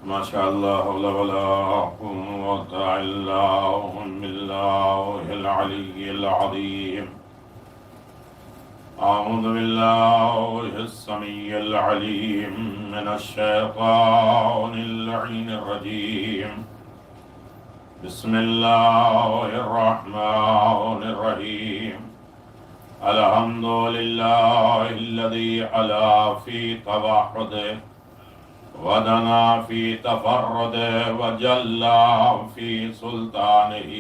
ما شاء الله حول ولا قوة إلا بالله العلي العظيم. أعوذ بالله السميع العليم من الشيطان اللعين الرجيم. بسم الله الرحمن الرحيم. الحمد لله الذي علا في توحده ودنا في تفرده وجلى في سلطانه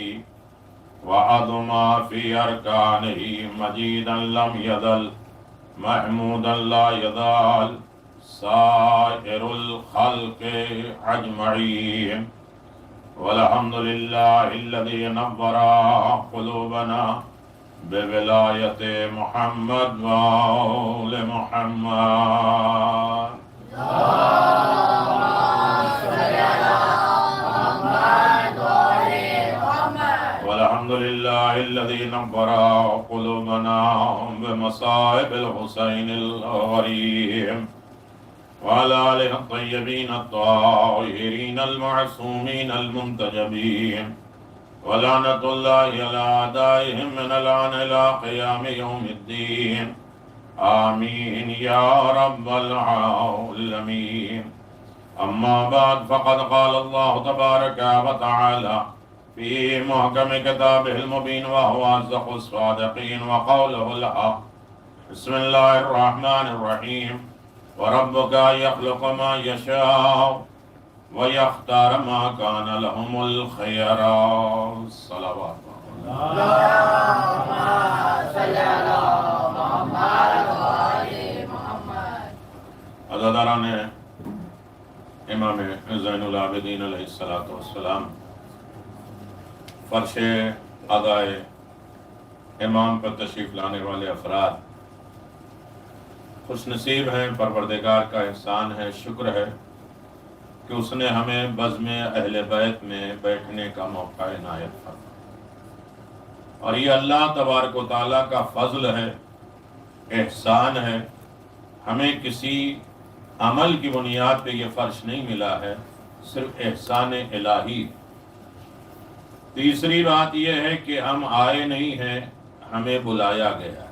وعظم في أركانه مجيدا لم يزل محمودا لا يزال سائر الخلق أجمعين. والحمد لله الذي نور قلوبنا بولاية محمد وآل محمد. والحمد لله الذي نور قلوبنا بمصائب الحسين الغريم وعلى آله الطيبين الطاهرين المعصومين المنتجبين. ولعنة الله على أعدائهم من الآن إلى قيام يوم الدين. آمين يا رب العالمين. أما بعد، فقد قال الله تبارك وتعالى في محكم كتابه المبين وهو أصدق الصادقين وقوله الحق. بسم الله الرحمن الرحيم. وربك يخلق ما يشاء ويختار ما كان لهم الخيار. صلوات اللهم صل على محمد وآل محمد. عزاداران امام زین العابدین علیہ السلام، فرش ادائے امام پر تشریف لانے والے افراد خوش نصیب ہیں. پروردگار کا احسان ہے، شکر ہے کہ اس نے ہمیں بزم اہل بیت میں بیٹھنے کا موقع عنایت فرمایا. اور یہ اللہ تبارک و تعالیٰ کا فضل ہے، احسان ہے. ہمیں کسی عمل کی بنیاد پہ یہ فرش نہیں ملا ہے، صرف احسان الہی. تیسری بات یہ ہے کہ ہم آئے نہیں ہیں، ہمیں بلایا گیا ہے.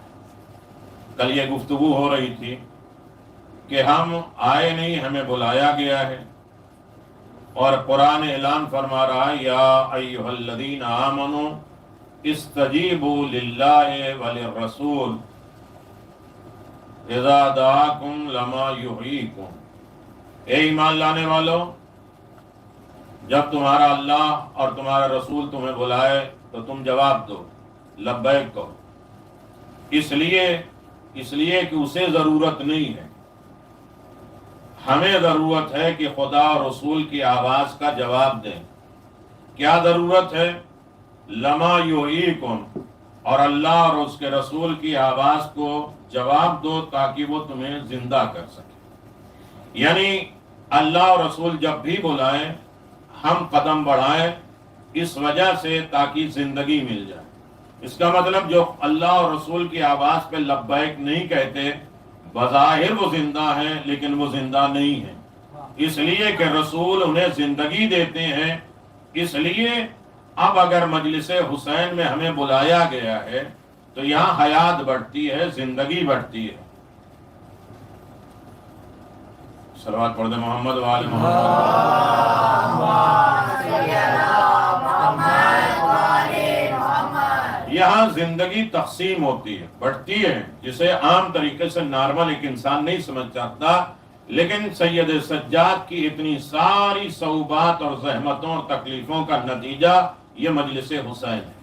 کل یہ گفتگو ہو رہی تھی کہ ہم آئے نہیں، ہمیں بلایا گیا ہے. اور قرآن اعلان فرما رہا ہے یا ایھا الذین آمنوا استجیبوا للہ وللرسول اذا دعاکم لما یحییکم. اے ایمان لانے والو، جب تمہارا اللہ اور تمہارا رسول تمہیں بلائے تو تم جواب دو، لبیک کہو. اس لیے کہ اسے ضرورت نہیں ہے، ہمیں ضرورت ہے کہ خدا اور رسول کی آواز کا جواب دیں. کیا ضرورت ہے؟ لما یحییکم، اور اللہ اور اس کے رسول کی آواز کو جواب دو تاکہ وہ تمہیں زندہ کر سکے. یعنی اللہ اور رسول جب بھی بلائیں ہم قدم بڑھائیں، اس وجہ سے تاکہ زندگی مل جائے. اس کا مطلب جو اللہ اور رسول کی آواز پہ لبیک نہیں کہتے، بظاہر وہ زندہ ہیں لیکن وہ زندہ نہیں ہیں. اس لیے کہ رسول انہیں زندگی دیتے ہیں. اس لیے اب اگر مجلس حسین میں ہمیں بلایا گیا ہے تو یہاں حیات بڑھتی ہے، زندگی بڑھتی ہے. صلوات پڑھ دیں محمد وآل محمد. یہاں زندگی تقسیم ہوتی ہے، بڑھتی ہے، جسے عام طریقے سے نارمل ایک انسان نہیں سمجھ سکتا. لیکن سید سجاد کی اتنی ساری صعوبات اور زحمتوں اور تکلیفوں کا نتیجہ یہ مجلس حسین ہے.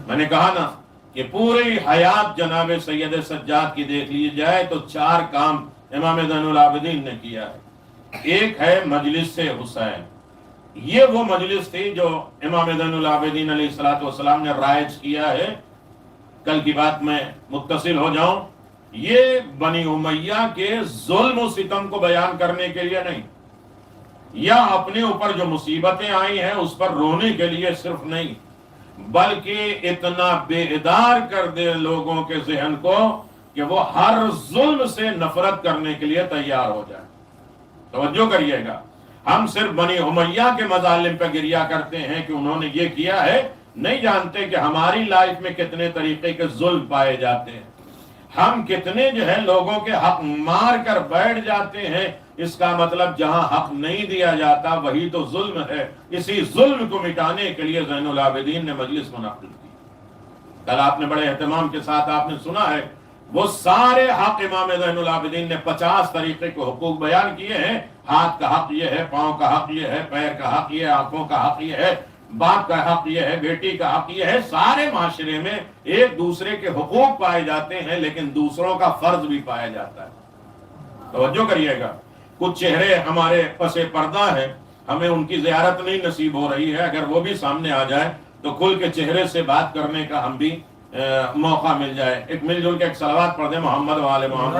میں نے کہا نا کہ پوری حیات جناب سید سجاد کی دیکھ لی جائے تو 4 کام امام زین العابدین نے کیا ہے. ایک ہے مجلس حسین. یہ وہ مجلس تھی جو امام زین العابدین علیہ السلام نے رائج کیا ہے. کل کی بات میں متصل ہو جاؤں، یہ بنی امیہ کے ظلم و ستم کو بیان کرنے کے لیے نہیں، یا اپنے اوپر جو مصیبتیں آئی ہیں اس پر رونے کے لیے صرف نہیں، بلکہ اتنا بیدار کر دے لوگوں کے ذہن کو کہ وہ ہر ظلم سے نفرت کرنے کے لیے تیار ہو جائے. توجہ کریے گا، ہم صرف بنی امیہ کے مظالم پہ گریہ کرتے ہیں کہ انہوں نے یہ کیا ہے، نہیں جانتے کہ ہماری لائف میں کتنے طریقے کے ظلم پائے جاتے ہیں، ہم کتنے جو ہے لوگوں کے حق مار کر بیٹھ جاتے ہیں۔ اس کا مطلب جہاں حق نہیں دیا جاتا وہی تو ظلم ہے۔ اسی ظلم کو مٹانے کے لیے زین العابدین نے مجلس منعقد کی۔ کل آپ نے بڑے اہتمام کے ساتھ آپ نے سنا ہے، وہ سارے حق امام زین العابدین نے 50 طریقے کے حقوق بیان کیے ہیں۔ ہاتھ کا حق یہ ہے، پاؤں کا حق یہ ہے، پیر کا حق یہ ہے، آنکھوں کا حق یہ ہے، باپ کا حق یہ ہے، بیٹی کا حق یہ ہے۔ سارے معاشرے میں ایک دوسرے کے حقوق پائے جاتے ہیں، لیکن دوسروں کا فرض بھی پایا جاتا ہے۔ توجہ کریے گا، کچھ چہرے ہمارے پس پردہ ہیں، ہمیں ان کی زیارت نہیں نصیب ہو رہی ہے، اگر وہ بھی سامنے آ جائے تو کھل کے چہرے سے بات کرنے کا ہم بھی موقع مل جائے۔ ایک مل جل کے ایک صلوات پڑھ دیں محمد وآل محمد۔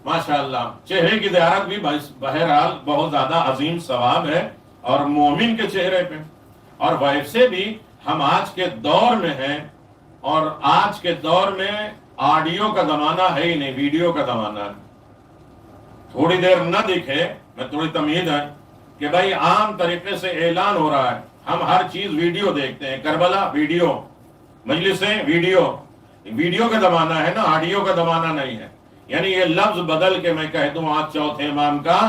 ماشاءاللہ، چہرے کی زیارت بھی بہرحال بہت زیادہ عظیم ثواب ہے اور مومن کے چہرے پہ۔ اور ویسے بھی ہم آج کے دور میں ہیں، اور آج کے دور میں آڈیو کا زمانہ ہے ہی نہیں، ویڈیو کا زمانہ ہے۔ تھوڑی دیر نہ دکھے، میں تھوڑی تمہید ہے کہ بھائی عام طریقے سے اعلان ہو رہا ہے، ہم ہر چیز ویڈیو دیکھتے ہیں۔ کربلا ویڈیو، مجلسیں ویڈیو کا زمانہ ہے نا، آڈیو کا زمانہ نہیں ہے۔ یعنی یہ لفظ بدل کے میں کہہ دوں آج چوتھے امام کا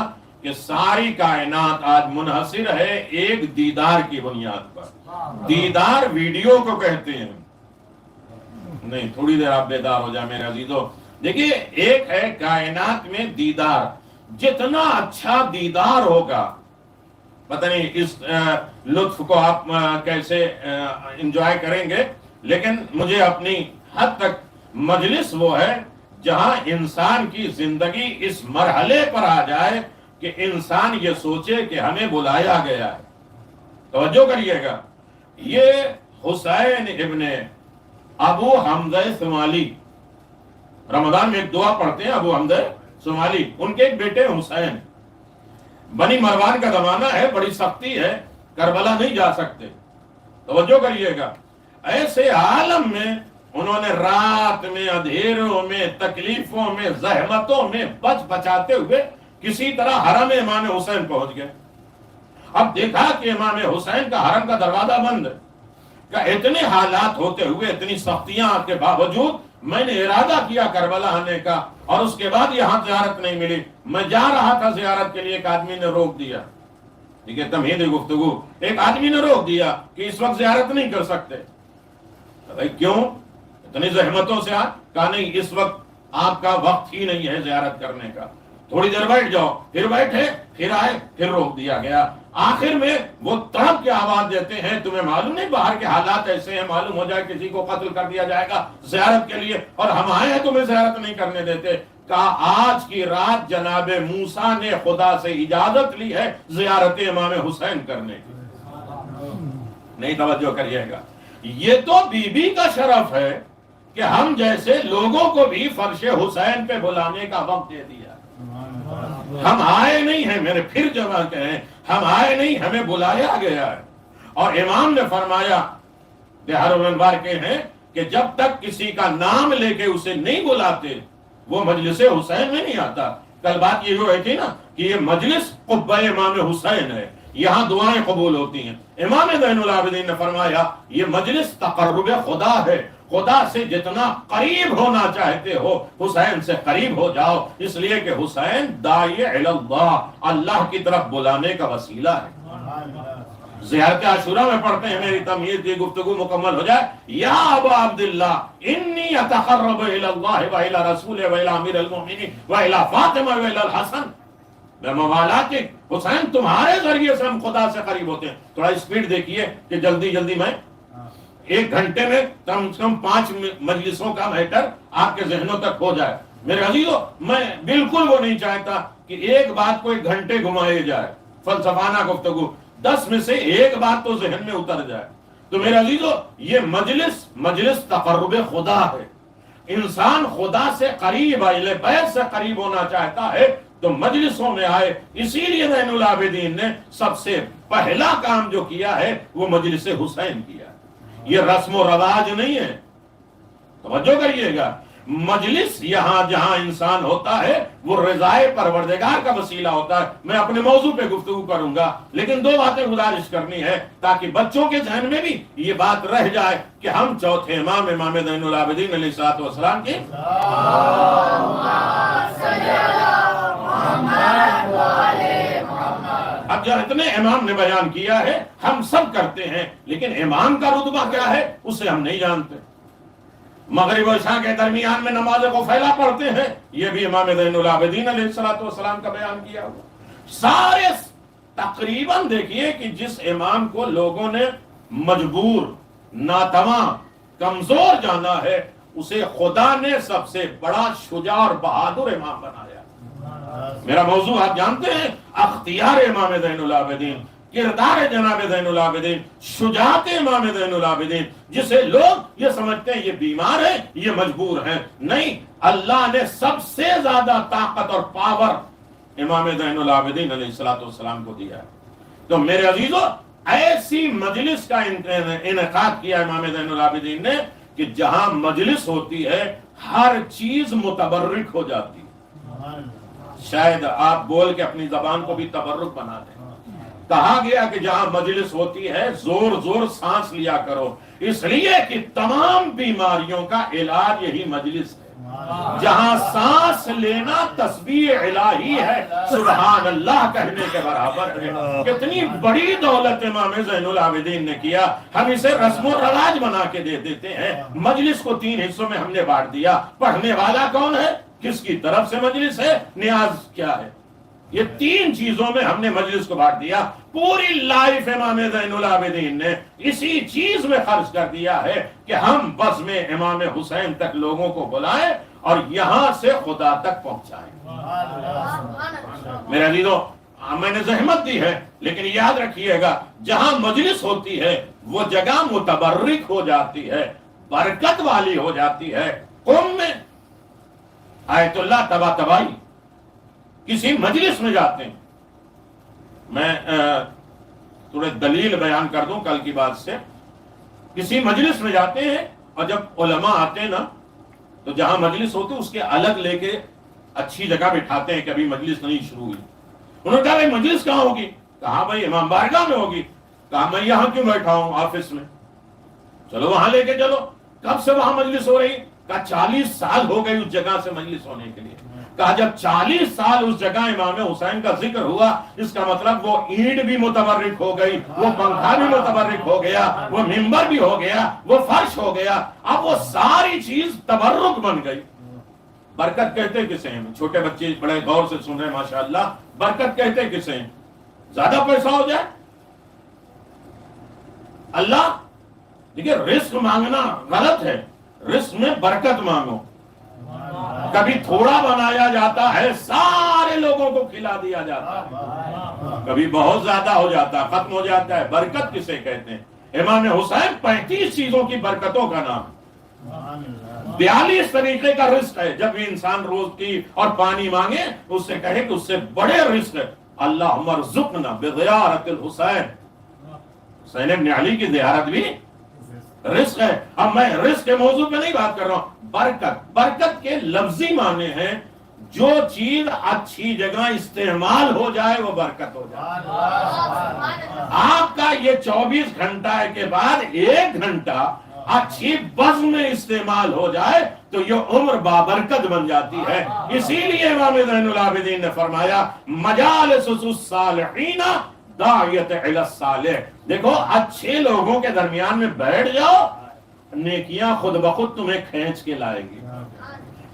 کہ ساری کائنات آج منحصر ہے ایک دیدار کی بنیاد پر۔ دیدار ویڈیو کو کہتے ہیں۔ نہیں، تھوڑی دیر آپ بیدار ہو جائیں میرے عزیزو۔ دیکھیے، ایک ہے کائنات میں دیدار، جتنا اچھا دیدار ہوگا، پتہ نہیں اس لطف کو آپ کیسے انجوائے کریں گے، لیکن مجھے اپنی حد تک مجلس وہ ہے جہاں انسان کی زندگی اس مرحلے پر آ جائے کہ انسان یہ سوچے کہ ہمیں بلایا گیا ہے۔ توجہ کریے گا، یہ حسین ابن ابو حمزہ سمالی، رمضان میں ایک دعا پڑھتے ہیں ابو حمزہ سمالی، ان کے ایک بیٹے حسین، بنی مروان کا زمانہ ہے، بڑی سختی ہے، کربلا نہیں جا سکتے۔ توجہ کریے گا، ایسے عالم میں انہوں نے رات میں، اندھیروں میں، تکلیفوں میں، زحمتوں میں بچ بچاتے ہوئے کسی طرح حرم امام حسین پہنچ گئے۔ اب دیکھا کہ امام حسین کا حرم کا دروازہ بند ہے، کہ اتنے حالات ہوتے ہوئے، اتنی سختیاں کے باوجود میں نے ارادہ کیا کربلا آنے کا، اور اس کے بعد یہاں زیارت نہیں ملی۔ میں جا رہا تھا زیارت کے لیے، ایک آدمی نے روک دیا، ٹھیک ہے، تمہید گفتگو، ایک آدمی نے روک دیا کہ اس وقت زیارت نہیں کر سکتے۔ بھائی کیوں؟ اتنی زحمتوں سے کہا نہیں، اس وقت آپ کا وقت ہی نہیں ہے زیارت کرنے کا، تھوڑی دیر بیٹھ جاؤ۔ پھر بیٹھے، پھر آئے، پھر روک دیا گیا۔ آخر میں وہ تڑپ کے آواز دیتے ہیں، تمہیں معلوم نہیں باہر کے حالات ایسے ہیں، معلوم ہو جائے کسی کو قتل کر دیا جائے گا زیارت کے لیے، اور ہم آئے ہیں تمہیں زیارت نہیں کرنے دیتے۔ کہا آج کی رات جناب موسیٰ نے خدا سے اجازت لی ہے زیارت امام حسین کرنے کی۔ نہیں، توجہ کریے گا، یہ تو بی بی کا شرف ہے کہ ہم جیسے لوگوں کو بھی فرش حسین پہ بلانے کا وقت دے دیا۔ ہم آئے نہیں ہیں، میرے پھر جمع کہیں، ہم آئے نہیں، ہمیں بلایا گیا ہے۔ اور امام نے فرمایا، بہار الانوار کے ہیں کہ جب تک کسی کا نام لے کے اسے نہیں بلاتے وہ مجلس حسین میں نہیں آتا۔ کل بات یہ ہوئی تھی نا کہ یہ مجلس قبہ امام حسین ہے، یہاں دعائیں قبول ہوتی ہیں۔ امام زین العابدین نے فرمایا یہ مجلس تقرب خدا ہے، خدا سے جتنا قریب ہونا چاہتے ہو حسین سے قریب ہو جاؤ، اس لیے کہ حسین داعی الی اللہ، اللہ کی طرف بلانے کا وسیلہ ہے۔ زیارت عاشورہ میں پڑھتے ہیں، میری تمہید کی گفتگو مکمل ہو جائے، یا ابا عبداللہ انی اتقرب الی اللہ و الی رسول و الی امیر المؤمنین و الی فاطمہ و الی الحسن، میں موالات حسین تمہارے ذریعے سے ہم خدا سے قریب ہوتے ہیں۔ تھوڑا اسپیڈ دیکھیے کہ جلدی جلدی میں ایک گھنٹے میں کم سے کم 5 مجلسوں کا میٹر آپ کے ذہنوں تک ہو جائے۔ میرے عزیزو، میں بالکل وہ نہیں چاہتا کہ ایک بات کو 1 گھنٹے گھمائے جائے، فلسفانہ گفتگو، 10 میں سے 1 بات تو ذہن میں اتر جائے۔ تو میرے عزیزو، یہ مجلس تقرب خدا ہے۔ انسان خدا سے قریب، اہل بیت سے قریب ہونا چاہتا ہے تو مجلسوں میں آئے۔ اسی لیے زین العابدین نے سب سے پہلا کام جو کیا ہے وہ مجلس حسین کیا۔ یہ رسم و رواج نہیں ہے، توجہ کریے گا، مجلس یہاں جہاں انسان ہوتا ہے وہ رضائے پروردگار کا وسیلہ ہوتا ہے. میں اپنے موضوع پہ گفتگو کروں گا لیکن 2 باتیں گزارش کرنی ہے تاکہ بچوں کے ذہن میں بھی یہ بات رہ جائے کہ ہم چوتھے امام زین العابدین علیہ الصلوۃ والسلام کے اب جو اتنے امام نے بیان کیا ہے ہم سب کرتے ہیں لیکن امام کا رتبہ کیا ہے اسے ہم نہیں جانتے. مغرب و عشاء کے درمیان میں نماز کو پھیلا پڑھتے ہیں یہ بھی امام زین العابدین علیہ الصلوۃ والسلام کا بیان کیا ہوا. سارے تقریباً دیکھیے کہ جس امام کو لوگوں نے مجبور ناتواں کمزور جانا ہے اسے خدا نے سب سے بڑا شجاع اور بہادر امام بنایا. میرا موضوع آپ جانتے ہیں اختیار امام زین العابدین، کردار جناب زین العابدین، شجاعت امام زین العابدین، جسے لوگ یہ سمجھتے ہیں یہ بیمار ہے یہ مجبور ہے. نہیں، اللہ نے سب سے زیادہ طاقت اور پاور امام زین العابدین علیہ الصلوۃ والسلام کو دیا ہے. تو میرے عزیزو ایسی مجلس کا انعقاد کیا امام زین العابدین نے کہ جہاں مجلس ہوتی ہے ہر چیز متبرک ہو جاتی ہے. شاید آپ بول کے اپنی زبان کو بھی تبرک بنا دیں. کہا گیا کہ جہاں مجلس ہوتی ہے زور زور سانس لیا کرو، اس لیے کہ تمام بیماریوں کا علاج یہی مجلس ہے. جہاں سانس لینا تسبیح الہی ہے، سبحان اللہ کہنے کے برابر ہے. کتنی بڑی دولت امام زین العابدین نے کیا، ہم اسے رسم و رواج بنا کے دے دیتے ہیں. مجلس کو 3 حصوں میں ہم نے بانٹ دیا. پڑھنے والا کون ہے، کس کی طرف سے مجلس ہے، نیاز کیا ہے، یہ 3 چیزوں میں ہم نے مجلس کو بانٹ دیا. پوری لائف امام زین العابدین نے اسی چیز میں خرچ کر دیا ہے کہ ہم بس میں امام حسین تک لوگوں کو بلائیں اور یہاں سے خدا تک پہنچائیں. میرے عزیزو میں نے زحمت دی ہے لیکن یاد رکھیے گا جہاں مجلس ہوتی ہے وہ جگہ متبرک ہو جاتی ہے، برکت والی ہو جاتی ہے. قوم میں آیت اللہ تباہی کسی مجلس میں جاتے ہیں. میں تھوڑے دلیل بیان کر دوں کل کی بات سے. کسی مجلس میں جاتے ہیں اور جب علماء آتے ہیں نا تو جہاں مجلس ہوتی ہے اس کے الگ لے کے اچھی جگہ بٹھاتے ہیں کہ ابھی مجلس نہیں شروع ہوئی. انہوں نے کہا بھائی مجلس کہاں ہوگی؟ کہا بھائی امام بارگاہ میں ہوگی. کہا میں یہاں کیوں بیٹھا ہوں آفس میں؟ چلو وہاں لے کے چلو. کب سے وہاں مجلس ہو رہی؟ کہا 40 سال ہو گئی اس جگہ سے مجلس ہونے کے لیے. کہا جب 40 سال اس جگہ امام حسین کا ذکر ہوا اس کا مطلب وہ اینٹ بھی متبرک ہو گئی، وہ پنکھا بھی متبرک ہو گیا، وہ ممبر بھی ہو گیا، وہ فرش ہو گیا. اب وہ ساری چیز تبرک بن گئی. برکت کہتے کسے ہیں؟ چھوٹے بچے بڑے غور سے سن رہے ہیں ماشاءاللہ. برکت کہتے کسے ہیں؟ زیادہ پیسہ ہو جائے. اللہ دیکھیے رزق مانگنا غلط ہے، رزق میں برکت مانگو. کبھی تھوڑا بنایا جاتا ہے سارے لوگوں کو کھلا دیا جاتا ہے، کبھی بہت زیادہ ہو جاتا ہے ختم ہو جاتا ہے. برکت کسے کہتے ہیں؟ امام حسین 35 چیزوں کی برکتوں کا نام، 42 طریقے کا رزق ہے. جب بھی انسان روز کی اور پانی مانگے اس سے کہے کہ اس سے بڑے رزق ہے اللہم ارزقنا بزیارت الحسین. حسین ابن علی کی زیارت بھی رزق ہے. اب میں رزق کے موضوع پہ نہیں بات کر رہا ہوں. برکت کے لفظی معنی ہیں جو چیز اچھی جگہ استعمال ہو جائے وہ برکت ہو جائے. آپ کا یہ 24 گھنٹہ کے بعد 1 گھنٹہ اچھی بزم میں استعمال ہو جائے تو یہ عمر بابرکت بن جاتی ہے. اسی لیے امام زین العابدین نے فرمایا مجالس الصالحین داعیت الی الصالح. دیکھو اچھے لوگوں کے درمیان میں بیٹھ جاؤ، نیکیاں خود بخود تمہیں کھینچ کے لائے گی.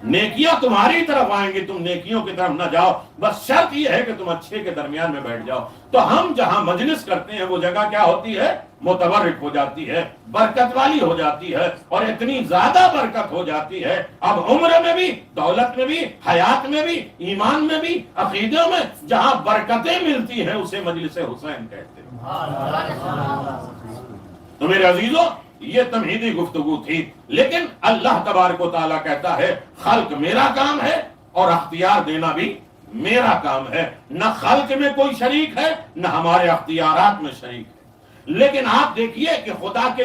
نیکیاں تمہاری طرف آئیں گی، تم نیکیوں کی طرف نہ جاؤ. بس شرط یہ ہے کہ تم اچھے کے درمیان میں بیٹھ جاؤ. تو ہم جہاں مجلس کرتے ہیں وہ جگہ کیا ہوتی ہے؟ متبرک ہو جاتی ہے، برکت والی ہو جاتی ہے. اور اتنی زیادہ برکت ہو جاتی ہے اب عمر میں بھی، دولت میں بھی، حیات میں بھی، ایمان میں بھی، عقیدوں میں جہاں برکتیں ملتی ہیں اسے مجلس حسین کہتے ہیں. تو میرے عزیزوں یہ تمہیدی گفتگو تھی. لیکن اللہ تبارک و تعالیٰ کہتا ہے خلق میرا کام ہے اور اختیار دینا بھی میرا کام ہے. نہ خلق میں کوئی شریک ہے نہ ہمارے اختیارات میں شریک ہے. لیکن آپ دیکھیے کہ خدا کے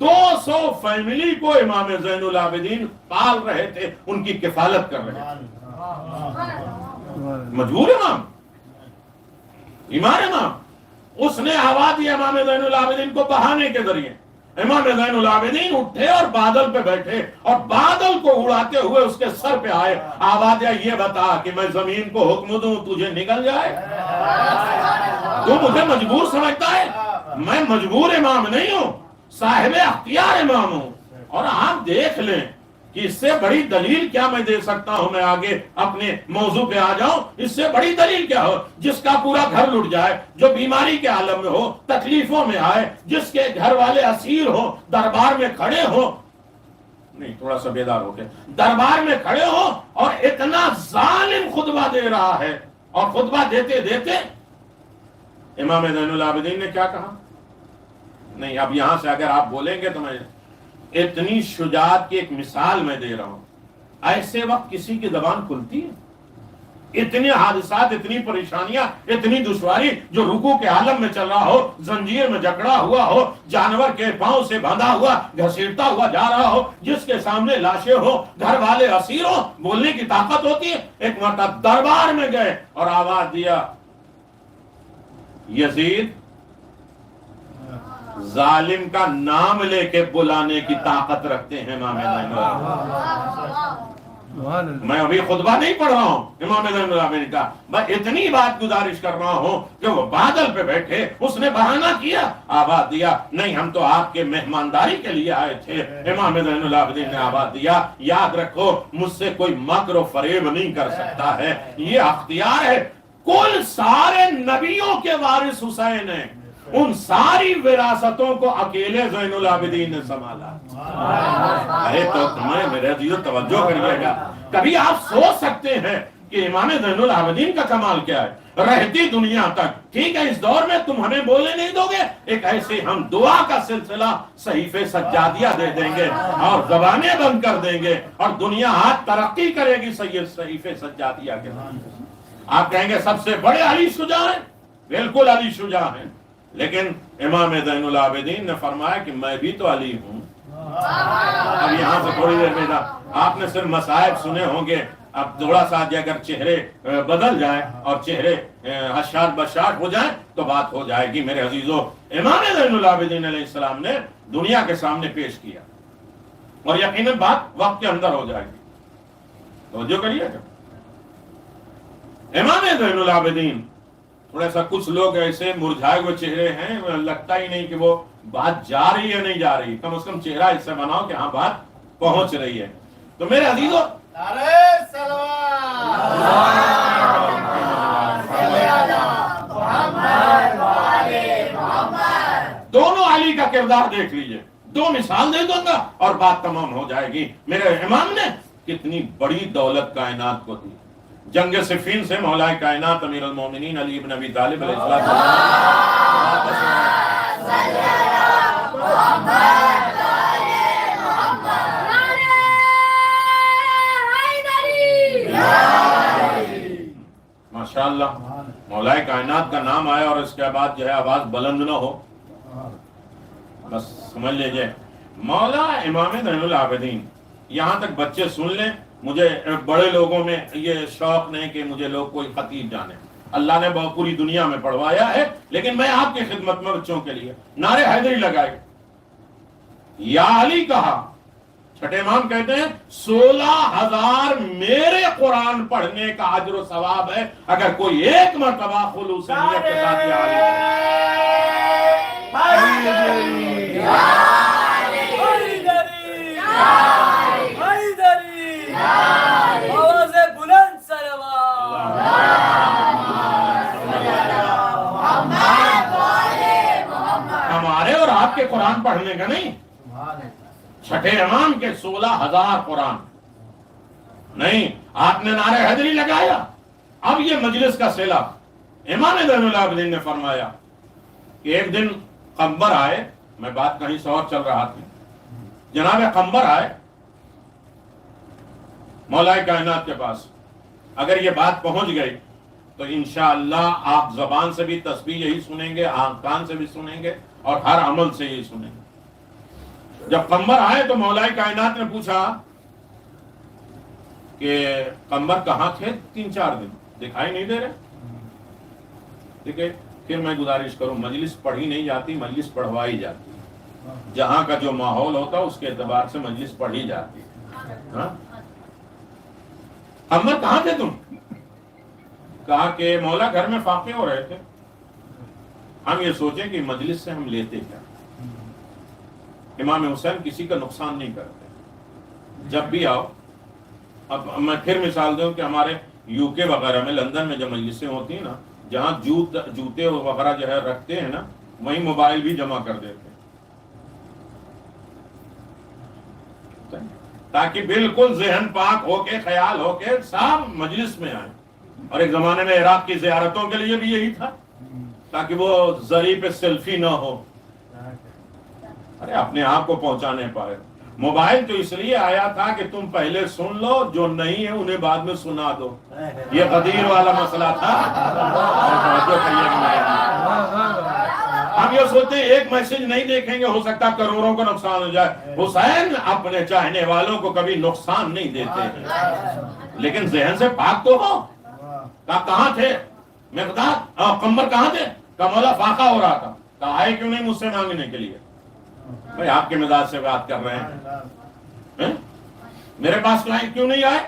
200 فیملی کو امام زین العابدین پال رہے تھے، ان کی کفالت کر رہے تھے. مجبور امام، امام اس نے آواز دی امام زین العابدین کو بہانے کے ذریعے. امام زین العابدین اٹھے اور بادل پہ بیٹھے اور بادل کو اڑاتے ہوئے اس کے سر پہ آئے. آواز دیا یہ بتا کہ میں زمین کو حکم دوں تجھے نکل جائے؟ تو مجھے مجبور سمجھتا ہے؟ میں مجبور امام نہیں ہوں، صاحب اختیار امام ہوں. اور آپ دیکھ لیں کہ اس سے بڑی دلیل کیا میں دے سکتا ہوں. میں آگے اپنے موضوع پہ آ جاؤں. اس سے بڑی دلیل کیا ہو؟ جس کا پورا گھر لٹ جائے، جو بیماری کے عالم میں ہو، تکلیفوں میں آئے، جس کے گھر والے اسیر ہو، دربار میں کھڑے ہو، نہیں تھوڑا سا بیدار ہو کے، دربار میں کھڑے ہو اور اتنا ظالم خطبہ دے رہا ہے، اور خطبہ دیتے دیتے امام زین العابدین نے کیا کہا؟ نہیں، اب یہاں سے اگر آپ بولیں گے تو میں اتنی شجاعت کی ایک مثال میں دے رہا ہوں. ایسے وقت کسی کی زبان کھلتی ہے؟ اتنے حادثات، اتنی پریشانیاں، اتنی دشواری، جو رکوع کے عالم میں چل رہا ہو، زنجیر میں جکڑا ہوا ہو، جانور کے پاؤں سے بندھا ہوا گھسیٹتا ہوا جا رہا ہو، جس کے سامنے لاشیں ہو، گھر والے اسیر ہو، بولنے کی طاقت ہوتی ہے. ایک مرتبہ دربار میں گئے اور آواز دیا، یزید ظالم کا نام لے کے بلانے کی طاقت رکھتے ہیں امام زین العابدین. میں ابھی خطبہ نہیں پڑھ رہا ہوں امام زین العابدین کا، میں اتنی بات گزارش کر رہا ہوں کہ وہ بادل پہ بیٹھے، اس نے بہانہ کیا، آواز دیا، نہیں ہم تو آپ کے مہمانداری کے لیے آئے تھے. امام زین العابدین نے آواز دیا، یاد رکھو مجھ سے کوئی مکر و فریب نہیں کر سکتا ہے، یہ اختیار ہے. کل سارے نبیوں کے وارث حسین ہیں، ان ساری وراثتوں کو اکیلے زین العابدین نے سنبھالا. ارے تو تمہیں میرے عزیزو توجہ کریے گا. کبھی آپ سوچ سکتے ہیں کہ امام زین العابدین کا کمال کیا ہے؟ رہتی دنیا تک، ٹھیک ہے اس دور میں تم ہمیں بولنے نہیں دو گے، ایک ایسے ہم دعا کا سلسلہ صحیفے سجادیہ دے دیں گے اور زبانیں بند کر دیں گے، اور دنیا آج ترقی کرے گی صحیفے سجادیہ کے ساتھ. آپ کہیں گے سب سے بڑے علی شجاع ہیں، بالکل علی شجاع ہیں، لیکن امام زین العابدین نے فرمایا کہ میں بھی تو علی ہوں. اب یہاں سے تھوڑی دیر میں آپ نے صرف مصائب سنے ہوں گے، اب تھوڑا سا اگر چہرے بدل جائیں اور چہرے حشاد بشاٹ ہو جائیں تو بات ہو جائے گی. میرے عزیزو، امام زین العابدین علیہ السلام نے دنیا کے سامنے پیش کیا، اور یقیناً بات وقت کے اندر ہو جائے گی. توجہ کریے گا. امام زین العابدین، تھوڑا سا کچھ لوگ ایسے مرجھائے ہوئے چہرے ہیں، لگتا ہی نہیں کہ وہ بات جا رہی ہے نہیں جا رہی. کم از کم چہرہ اس سے بناؤ کہ ہاں بات پہنچ رہی ہے. تو میرے عزیزو، دونوں علی کا کردار دیکھ لیجئے، دو مثال دے دوں گا اور بات تمام ہو جائے گی. میرے امام نے کتنی بڑی دولت کائنات کو دی. جنگ صفین سے مولا کائنات امیر المومنین علی ابن ابی طالب علیہ السلام ماشاءاللہ مولا کائنات کا نام آیا اور اس کے بعد جو ہے آواز بلند نہ ہو، بس سمجھ لیجئے مولا امام زین العابدین. یہاں تک بچے سن لیں، مجھے بڑے لوگوں میں یہ شوق نہیں کہ مجھے لوگ کوئی خطیب جانے، اللہ نے بہت پوری دنیا میں پڑھوایا ہے، لیکن میں آپ کی خدمت میں بچوں کے لیے نعرے حیدری لگائے، یا علی کہا. چھٹے امام کہتے ہیں 16,000 میرے قرآن پڑھنے کا اجر و ثواب ہے اگر کوئی ایک مرتبہ خلوص نیت کے ساتھ یا ہمارے اور آپ کے قرآن پڑھنے کا نہیں، چھٹے امام کے 16,000 قرآن نہیں. آپ نے نعرہ حیدری لگایا. اب یہ مجلس کا سیلاب. امام زین العابدین نے فرمایا کہ ایک دن قمبر آئے، میں بات کہیں سے اور چل رہا تھی، جناب قمبر آئے مولا کائنات کے پاس. اگر یہ بات پہنچ گئی تو انشاءاللہ آپ زبان سے بھی تسبیح یہی سنیں گے، کان سے بھی سنیں گے، اور ہر عمل سے یہی سنیں گے. جب قمر آئے تو مولائے کائنات نے پوچھا کہ قمر کہاں تھے 3-4 دن، دکھائی نہیں دے رہے. ٹھیک ہے، پھر میں گزارش کروں، مجلس پڑھی نہیں جاتی، مجلس پڑھوائی جاتی. جہاں کا جو ماحول ہوتا اس کے اعتبار سے مجلس پڑھی جاتی. ہاں، قمر کہاں تھے تم؟ کہا کہ مولا گھر میں فاقے ہو رہے تھے. ہم یہ سوچیں کہ مجلس سے ہم لیتے کیا. امام حسین کسی کا نقصان نہیں کرتے. جب بھی آؤ، اب میں پھر مثال دوں کہ ہمارے یو کے وغیرہ میں، لندن میں جب مجلسیں ہوتی ہیں نا، جہاں جوتے وغیرہ جو ہے رکھتے ہیں نا، وہیں موبائل بھی جمع کر دیتے ہیں تاکہ بالکل ذہن پاک ہو کے، خیال ہو کے سب مجلس میں آئیں. اور ایک زمانے میں عراق کی زیارتوں کے لیے بھی یہی تھا، تاکہ وہ زری پہ سیلفی نہ ہو، ارے اپنے آپ کو پہنچانے پائے. موبائل تو اس لیے آیا تھا کہ تم پہلے سن لو، جو نہیں ہے انہیں بعد میں سنا دو. یہ غدیر والا مسئلہ تھا. ہم یہ سوچتے ہیں ایک میسج نہیں دیکھیں گے، ہو سکتا کروڑوں کو نقصان ہو جائے. حسین اپنے چاہنے والوں کو کبھی نقصان نہیں دیتے ہیں، لیکن ذہن سے پاک تو ہو. کہاں تھے مقداد؟ قمر کہاں تھے؟ مولا فاقہ ہو رہا تھا. کہا آئے کیوں نہیں مجھ سے مانگنے کے لیے؟ بھائی آپ کے مزاج سے بات کر رہے ہیں، میرے پاس کیوں نہیں آئے؟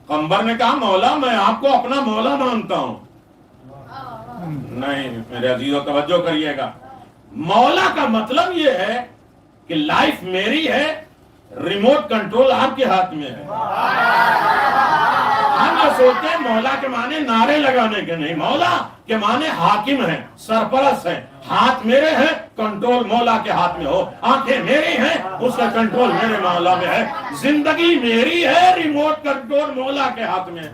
قمر نے کہا مولا میں آپ کو اپنا مولا مانتا ہوں. نہیں میرے عزیزو توجہ کریے گا، مولا کا مطلب یہ ہے کہ لائف میری ہے، ریموٹ کنٹرول آپ کے ہاتھ میں ہے. ہم یہ سوچتے ہیں مولا کے معنی نعرے لگانے کے نہیں، مولا کے معنی حاکم ہیں، سرپرست ہیں. ہاتھ میرے ہیں، کنٹرول مولا کے ہاتھ میں ہو. آنکھیں میری ہیں، اس کا کنٹرول میرے مولا میں ہے. زندگی میری ہے، ریموٹ کنٹرول مولا کے ہاتھ میں ہے.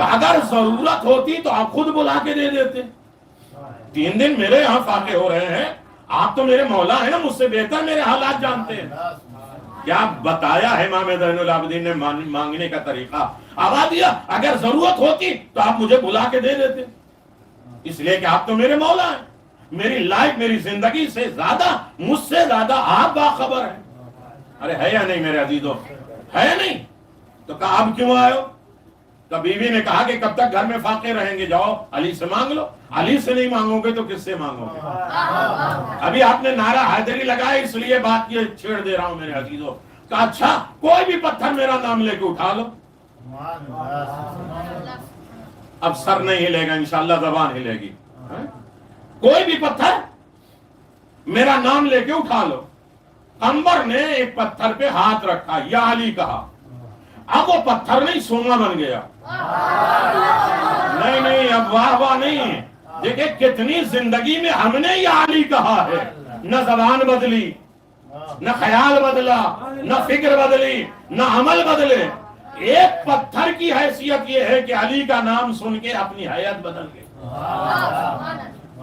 اگر ضرورت ہوتی تو آپ خود بلا کے دے دیتے. 3 دن میرے یہاں فاقے ہو رہے ہیں، آپ تو میرے مولا ہیں نا، مجھ سے بہتر میرے حالات جانتے ہیں. کیا بتایا ہے امام زین العابدین نے مانگنے کا طریقہ؟ آواز دیا اگر ضرورت ہوتی تو آپ مجھے بلا کے دے دیتے، اس لیے کہ آپ تو میرے مولا ہیں. میری لائف، میری زندگی سے زیادہ، مجھ سے زیادہ آپ باخبر ہیں. ارے ہے یا نہیں میرے عزیزو؟ ہے نہیں؟ تو کہا اب کیوں آئے ہو؟ تو بیوی نے کہا کہ کب تک گھر میں فاقے رہیں گے، جاؤ علی سے مانگ لو. علی سے نہیں مانگو گے تو کس سے مانگو گے؟ ابھی آپ نے نعرہ حیدری لگایا، اس لیے بات یہ چھیڑ دے رہا ہوں میرے عزیزو. کہا اچھا کوئی بھی پتھر میرا نام لے کے اٹھا لو. اب سر نہیں ہلے گا، انشاءاللہ زبان ہلے گی. کوئی بھی پتھر میرا نام لے کے اٹھا لو. قمر نے ایک پتھر پہ ہاتھ رکھا، یا علی کہا. اب وہ پتھر نہیں سونا بن گیا. نہیں اب واہ واہ نہیں. دیکھیں کتنی زندگی میں ہم نے یا علی کہا ہے، نہ زبان بدلی، نہ خیال بدلا، نہ فکر بدلی، نہ عمل بدلے. ایک پتھر کی حیثیت یہ ہے کہ علی کا نام سن کے اپنی حیات بدل گئی.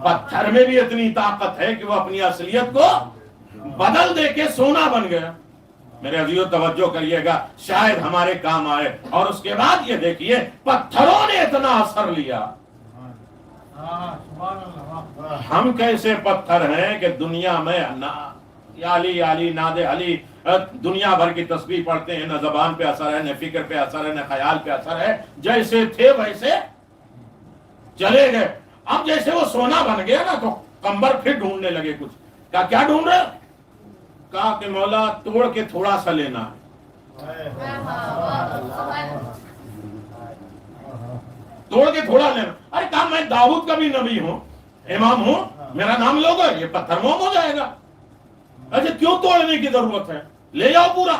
پتھر میں بھی اتنی طاقت ہے کہ وہ اپنی اصلیت کو بدل دے کے سونا بن گیا. میرے عزیزو توجہ کریے گا، شاید ہمارے کام آئے. اور اس کے بعد یہ دیکھیے پتھروں نے اتنا اثر لیا. ہم کیسے پتھر ہیں کہ دنیا میں یا علی علی ناد علی دنیا بھر کی تسبیح پڑھتے ہیں، نہ زبان پہ اثر ہے، نہ فکر پہ اثر ہے، نہ خیال پہ اثر ہے. جیسے تھے ویسے چلے گئے. اب جیسے وہ سونا بن گیا نا تو قمر پھر ڈھونڈنے لگے کچھ. کیا ڈھونڈ رہے؟ کہا کہ مولا توڑ کے تھوڑا سا لینا ہے. توڑ کے تھوڑا لینا. ارے کہا میں داؤد کا بھی نبی ہوں، امام ہوں، میرا نام لوگا یہ پتھر موم ہو جائے گا. اچھا کیوں توڑنے کی ضرورت ہے؟ لے جاؤ پورا.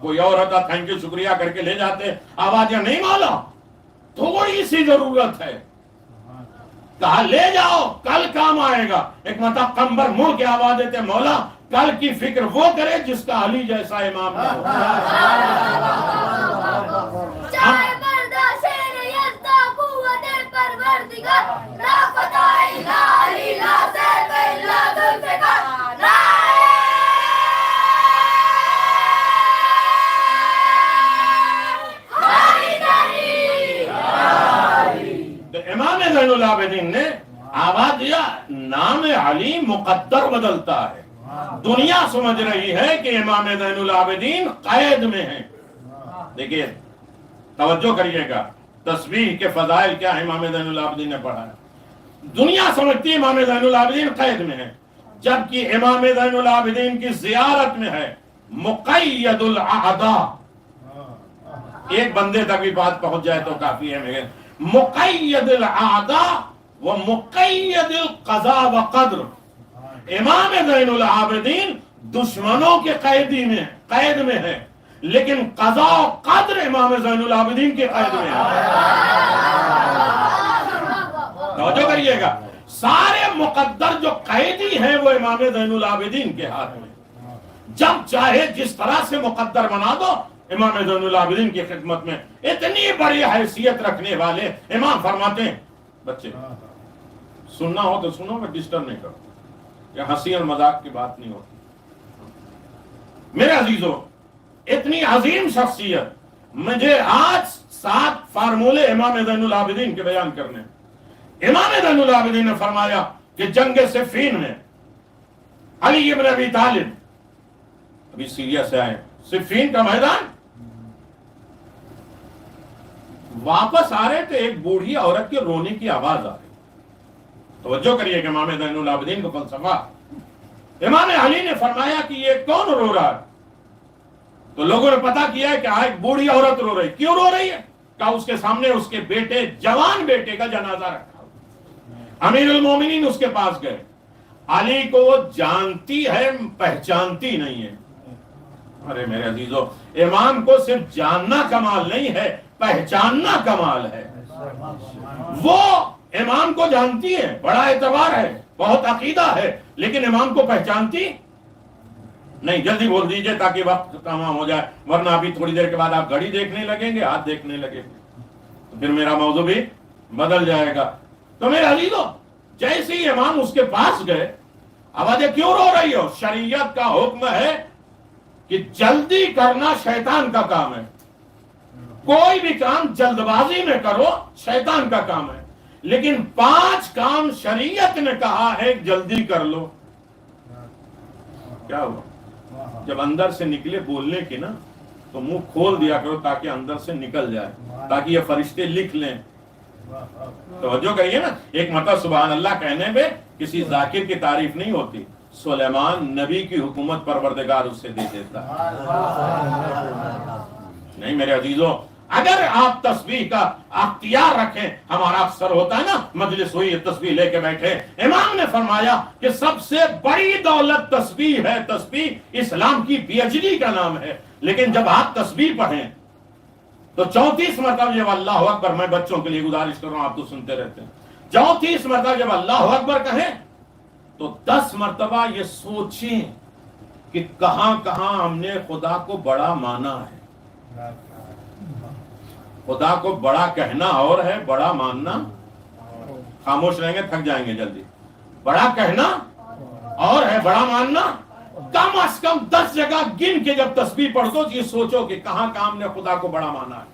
کوئی اور ہوتا تھینک یو شکریہ کر کے لے جاتے. آواز یا نہیں مولا تھوڑی سی ضرورت ہے. کہا لے جاؤ کل کام آئے گا. ایک مرتبہ قمر مڑ کے آواز دیتے مولا کل کی فکر وہ کرے جس کا علی جیسا امام نہ ہو. امام زین العابدین نے آواز دیا نام علی مقدر بدلتا ہے. دنیا سمجھ رہی ہے کہ امام زین العابدین قید میں ہیں. دیکھیے توجہ کریے گا، تسبیح کے فضائل کیا ہے امام زین العابدین نے پڑھا ہے. دنیا سمجھتی ہے امام زین العابدین قید میں ہے، جبکہ امام زین العابدین کی زیارت میں ہے مقید الاعداء. ایک بندے تک بھی بات پہنچ جائے تو کافی ہے. میرے مقید الاعداء و مقید القضاء و قدر. امام زین العابدین دشمنوں کے قید میں ہے، لیکن قضاء و قدر امام زین العابدین کے قید میں ہے. توجہ کریے گا، سارے مقدر جو قیدی ہیں وہ امام زین العابدین کے ہاتھ میں. جب چاہے جس طرح سے مقدر بنا دو. امام زین العابدین کی خدمت میں اتنی بڑی حیثیت رکھنے والے امام فرماتے ہیں بچے سننا ہو تو سنو، میں ڈسٹرب نہیں کروں. یہ ہنسی اور مذاق کی بات نہیں ہوتی. میرے عزیزو، اتنی عظیم شخصیت، مجھے آج 7 فارمولے امام زین العابدین کے بیان کرنے. امام زین العابدین نے فرمایا کہ جنگ صفین میں علی ابن ابی طالب، ابھی سیریا سے آئے، صفین کا میدان واپس آ رہے تھے، ایک بوڑھی عورت کے رونے کی آواز آ رہی. توجہ کریے کہ امام زین العابدین کو فلسفہ. امام علی نے فرمایا کہ یہ کون رو رہا ہے؟ تو لوگوں نے پتا کیا ہے کہ ایک بوڑھی عورت رو رہی. کیوں رو رہی ہے؟ کہا اس کے سامنے اس کے بیٹے، جوان بیٹے کا جنازہ رکھا. امیر المومنین اس کے پاس گئے. علی کو وہ جانتی ہے، پہچانتی نہیں ہے. ارے میرے عزیزو، امام کو صرف جاننا کمال نہیں ہے، پہچاننا کمال ہے. وہ امام کو جانتی ہے، بڑا اعتبار ہے، بہت عقیدہ ہے، لیکن امام کو پہچانتی نہیں. جلدی بول دیجئے تاکہ وقت تمام ہو جائے، ورنہ ابھی تھوڑی دیر کے بعد آپ گھڑی دیکھنے لگیں گے، ہاتھ دیکھنے لگیں گے، تو پھر میرا موضوع بھی بدل جائے گا. تو میرے عزیزو، جیسے ہی امام اس کے پاس گئے، آوازیں کیوں رو رہی ہو؟ شریعت کا حکم ہے کہ جلدی کرنا شیطان کا کام ہے. کوئی بھی کام جلد بازی میں کرو شیطان کا کام ہے، لیکن 5 کام شریعت نے کہا ہے جلدی کر لو. کیا ہوا؟ جب اندر سے نکلے بولنے کی نا تو منہ کھول دیا کرو تاکہ اندر سے نکل جائے، تاکہ یہ فرشتے لکھ لیں. توجہ کریے نا. ایک مرتبہ سبحان اللہ کہنے میں کسی ذاکر کی تعریف نہیں ہوتی. سلیمان نبی کی حکومت پروردگار اس سے دے دیتا. نہیں میرے عزیزوں، اگر آپ تسبیح کا اختیار رکھیں، ہمارا اکثر ہوتا ہے نا مجلس ہوئی تسبیح لے کے بیٹھے. امام نے فرمایا کہ سب سے بڑی دولت تسبیح ہے. تسبیح اسلام کی پی ایچ ڈی کا نام ہے. لیکن جب آپ تسبیح پڑھیں تو 34 مرتبہ جب اللہ اکبر، میں بچوں کے لیے گزارش کر رہا ہوں، آپ تو سنتے رہتے ہیں، 34 مرتبہ جب اللہ اکبر کہیں تو 10 مرتبہ یہ سوچیں کہ کہاں کہاں ہم نے خدا کو بڑا مانا ہے. خدا کو بڑا کہنا اور ہے، بڑا ماننا. خاموش رہیں گے تھک جائیں گے جلدی. بڑا کہنا اور ہے، بڑا ماننا. کم از کم 10 جگہ گن کے جب تسبیح پڑھ دو یہ سوچو کہ کہاں کہاں نے خدا کو بڑا مانا ہے.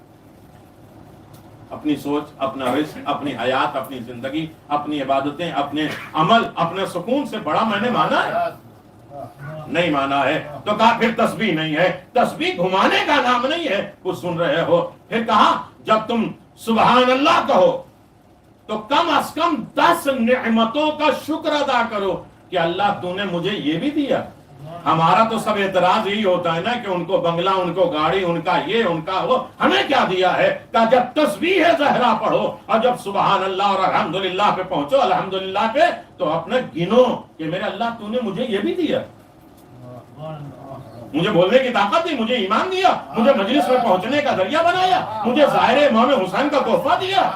اپنی سوچ، اپنا رزق، اپنی حیات، اپنی زندگی، اپنی عبادتیں، اپنے عمل، اپنے سکون سے بڑا میں نے مانا ہے؟ نہیں مانا ہے تو کہا پھر تسبیح نہیں ہے. تسبیح گھمانے کا نام نہیں ہے. کچھ سن رہے ہو؟ پھر کہا جب تم سبحان اللہ کہو تو کم از کم 10 نعمتوں کا شکر ادا کرو کہ اللہ تو نے مجھے یہ بھی دیا. ہمارا تو سب اعتراض یہی ہوتا ہے نا کہ ان کو بنگلہ، ان کو گاڑی، ان کا یہ، ان کا وہ، ہمیں کیا دیا ہے؟ کہ جب تسبیح زہرا پڑھو اور جب سبحان اللہ اور الحمدللہ پہ پہنچو، الحمدللہ پہ، تو اپنے گنو کہ میرے اللہ تو نے مجھے یہ بھی دیا، مجھے بولنے کی طاقت دی، مجھے ایمان دیا، مجھے مجلس میں پہنچنے کا ذریعہ بنایا، مجھے ظاہر امام حسین کا تحفہ دیا.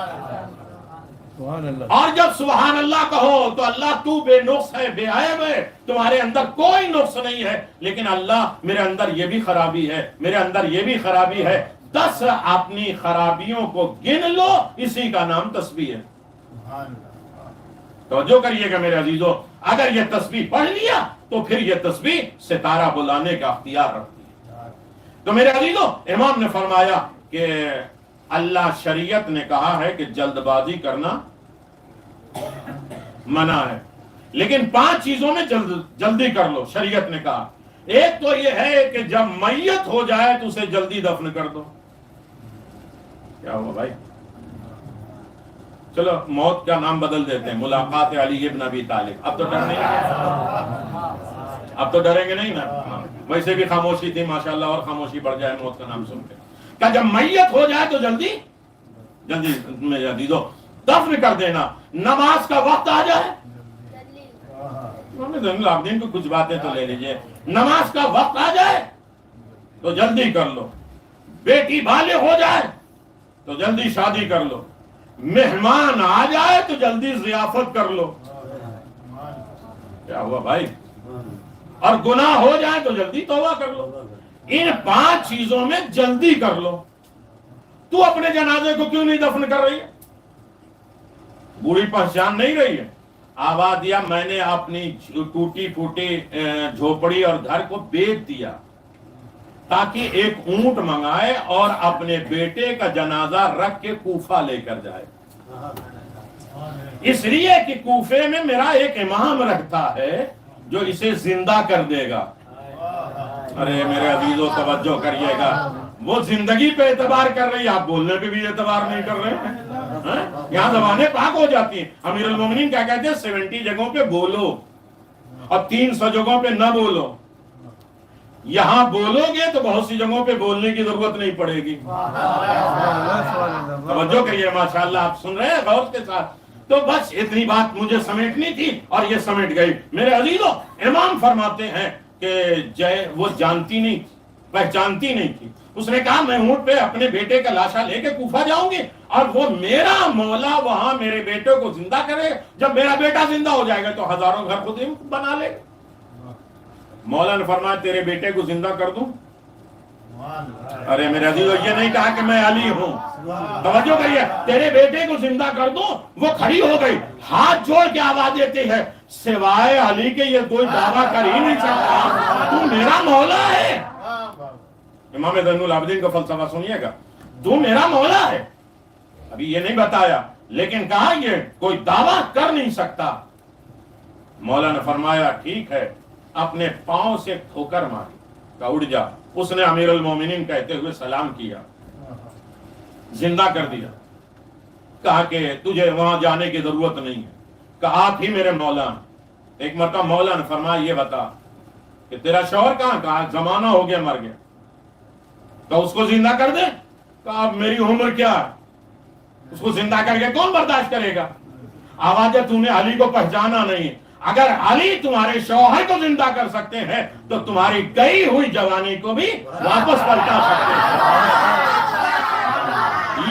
اور جب سبحان اللہ کہو تو اللہ تو بے نقص ہے، بے عیب ہے، تمہارے اندر کوئی نقص نہیں ہے، لیکن اللہ میرے اندر یہ بھی خرابی ہے، میرے اندر یہ بھی خرابی ہے. 10 اپنی خرابیوں کو گن لو، اسی کا نام تسبیح ہے. توجہ کریے گا میرے عزیزو، اگر یہ تسبیح پڑھ لیا تو پھر یہ تسبیح ستارہ بلانے کا اختیار رکھتی ہے. تو میرے عزیزو، امام نے فرمایا کہ اللہ شریعت نے کہا ہے کہ جلد بازی کرنا منع ہے، لیکن 5 چیزوں میں جلدی کر لو. شریعت نے کہا ایک تو یہ ہے کہ جب میت ہو جائے تو اسے جلدی دفن کر دو. کیا ہوا بھائی؟ چلو موت کا نام بدل دیتے ہیں, ملاقات علی ابن ابی طالب. اب تو ڈر نہیں, اب تو ڈریں گے نہیں نا. ویسے بھی خاموشی تھی ماشاءاللہ, اور خاموشی بڑھ جائے موت کا نام سن کے. کہ جب میت ہو جائے تو جلدی دو, دفن کر دینا. نماز کا وقت آ جائے, العابدین کو کچھ باتیں تو لے لیجئے. نماز کا وقت آ جائے تو جلدی کر لو. بیٹی بالغ ہو جائے تو جلدی شادی کر لو. مہمان آ جائے تو جلدی ضیافت کر لو. کیا ہوا بھائی؟ اور گناہ ہو جائے تو جلدی توبہ کر لو. ان 5 چیزوں میں جلدی کر لو. تو اپنے جنازے کو کیوں نہیں دفن کر رہی ہے؟ بوڑھی پہچان نہیں رہی ہے. آبادیہ میں نے اپنی ٹوٹی پھوٹی جھوپڑی اور گھر کو بیچ دیا تاکہ ایک اونٹ منگائے اور اپنے بیٹے کا جنازہ رکھ کے کوفہ لے کر جائے. اس لیے کہ کوفے میں میرا ایک امام رہتا ہے جو اسے زندہ کر دے گا. ارے میرے عزیزو توجہ کریے گا, وہ زندگی پہ اعتبار کر رہی ہے, آپ بولنے پہ بھی اعتبار نہیں کر رہے ہیں. یہاں زبانیں پاک ہو جاتی ہیں. امیر المومنین کیا کہتے ہیں, 70 جگہوں پہ بولو اور 300 جگہوں پہ نہ بولو. یہاں بولو گے تو بہت سی جگہوں پہ بولنے کی ضرورت نہیں پڑے گی. توجہ کریے ماشاءاللہ, آپ سن رہے ہیں غور کے ساتھ. تو بس اتنی بات مجھے سمیٹنی تھی اور یہ سمیٹ گئی. میرے عزیزو, امام فرماتے ہیں کہ وہ جانتی نہیں, پہچانتی نہیں تھی. اس نے کہا میں اونٹ پہ اپنے بیٹے کا لاشا لے کے کوفہ جاؤں گی اور وہ میرا مولا وہاں میرے بیٹے کو زندہ کرے. جب میرا بیٹا زندہ ہو جائے گا تو ہزاروں گھر خود ہی بنا لے. مولا نے فرمایا تیرے بیٹے کو زندہ کر دوں؟ ارے میرے عزیزو, یہ نہیں کہا کہ میں علی ہوں. توجہ کریے, تیرے بیٹے کو زندہ کر دوں. وہ کھڑی ہو گئی, ہاتھ جوڑ کے آواز دیتی ہے سوائے علی کے یہ کوئی دعویٰ کر ہی نہیں سکتا, تو میرا مولا ہے. امام زین العابدین کا فلسفہ سنیے گا, تو میرا مولا ہے. ابھی یہ نہیں بتایا لیکن کہا یہ کوئی دعویٰ کر نہیں سکتا. مولا نے فرمایا ٹھیک ہے, اپنے پاؤں سے ٹھوکر ماری, کہا اٹھ جا. اس نے امیر المومنین کہتے ہوئے سلام کیا, زندہ کر دیا. کہا کہ تجھے وہاں جانے کی ضرورت نہیں ہے, کہا آپ ہی میرے مولا ہیں. ایک مرتبہ مولا نے فرمایا یہ بتا کہ تیرا شوہر کہاں؟ کہا زمانہ ہو گیا, مر گیا. تو اس کو زندہ کر دے. کہا میری عمر کیا ہے, اس کو زندہ کر کے کون برداشت کرے گا؟ آواز تم نے علی کو پہچانا نہیں. اگر علی تمہارے شوہر کو زندہ کر سکتے ہیں تو تمہاری گئی ہوئی جوانی کو بھی واپس پلٹا سکتے ہیں.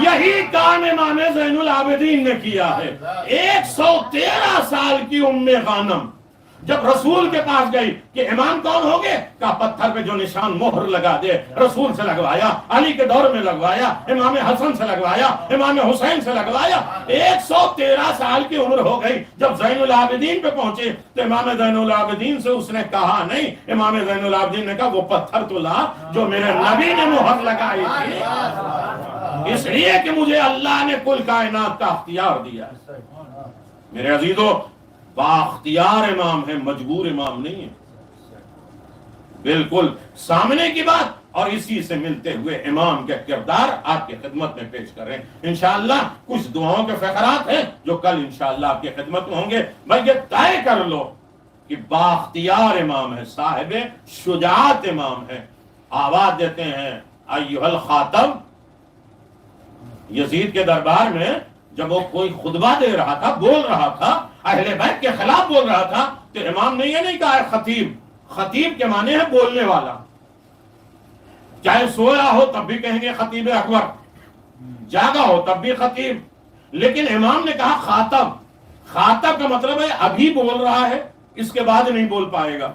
یہی کام امام زین العابدین نے کیا ہے. 113 سال کی ام غانم جب رسول کے پاس گئی کہ امام کون ہوگے, کہا پتھر پہ جو نشان مہر لگا دے. رسول سے لگوایا, علی کے دور میں لگوایا, امام حسن سے لگوایا, امام حسین سے لگوایا. 113 سال کی عمر ہو گئی. جب زین العابدین پہ پہنچے تو امام زین العابدین سے اس نے کہا نہیں. امام زین العابدین نے کہا وہ پتھر تو لا جو میرے نبی نے مہر لگائی تھی, اس لیے کہ مجھے اللہ نے کل کائنات کا اختیار دیا. میرے عزیزو, بااختیار امام ہے, مجبور امام نہیں ہے. بالکل سامنے کی بات اور اسی سے ملتے ہوئے امام کے کردار آپ کی خدمت میں پیش کر رہے ہیں. انشاءاللہ کچھ دعاؤں کے فقرات ہیں جو کل انشاءاللہ آپ کی خدمت میں ہوں گے. بھائی یہ طے کر لو کہ بااختیار امام ہے, صاحب شجاعت امام ہے. آواز دیتے ہیں ایھا الخاتم. یزید کے دربار میں جب وہ کوئی خطبہ دے رہا تھا, بول رہا تھا, اہل بیت کے خلاف بول رہا تھا, تو امام نے یہ نہیں کہا ہے خطیب. خطیب کے معنی ہے بولنے والا. چاہے سویا ہو تب بھی کہیں گے خطیب اکبر, جاگا ہو تب بھی خطیب. لیکن امام نے کہا خاطب. خاطب کا مطلب ہے ابھی بول رہا ہے, اس کے بعد نہیں بول پائے گا.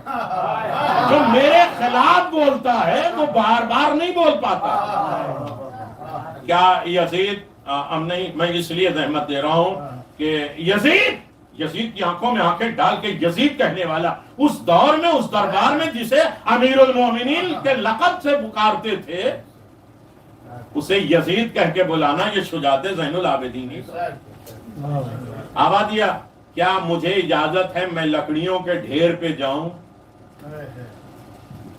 جو میرے خلاف بولتا ہے وہ بار بار نہیں بول پاتا. کیا یزید نہیں, میں اس لیے زحمت دے رہا ہوں کہ یزید کی آنکھوں میں آنکھیں ڈال کے یزید کہنے والا اس دور میں, اس دربار میں جسے امیر المومنین کے لقب سے پکارتے تھے, اسے یزید کہہ کے بلانا یہ شجاعت زین العابدین. آبادیہ کیا مجھے اجازت ہے میں لکڑیوں کے ڈھیر پہ جاؤں؟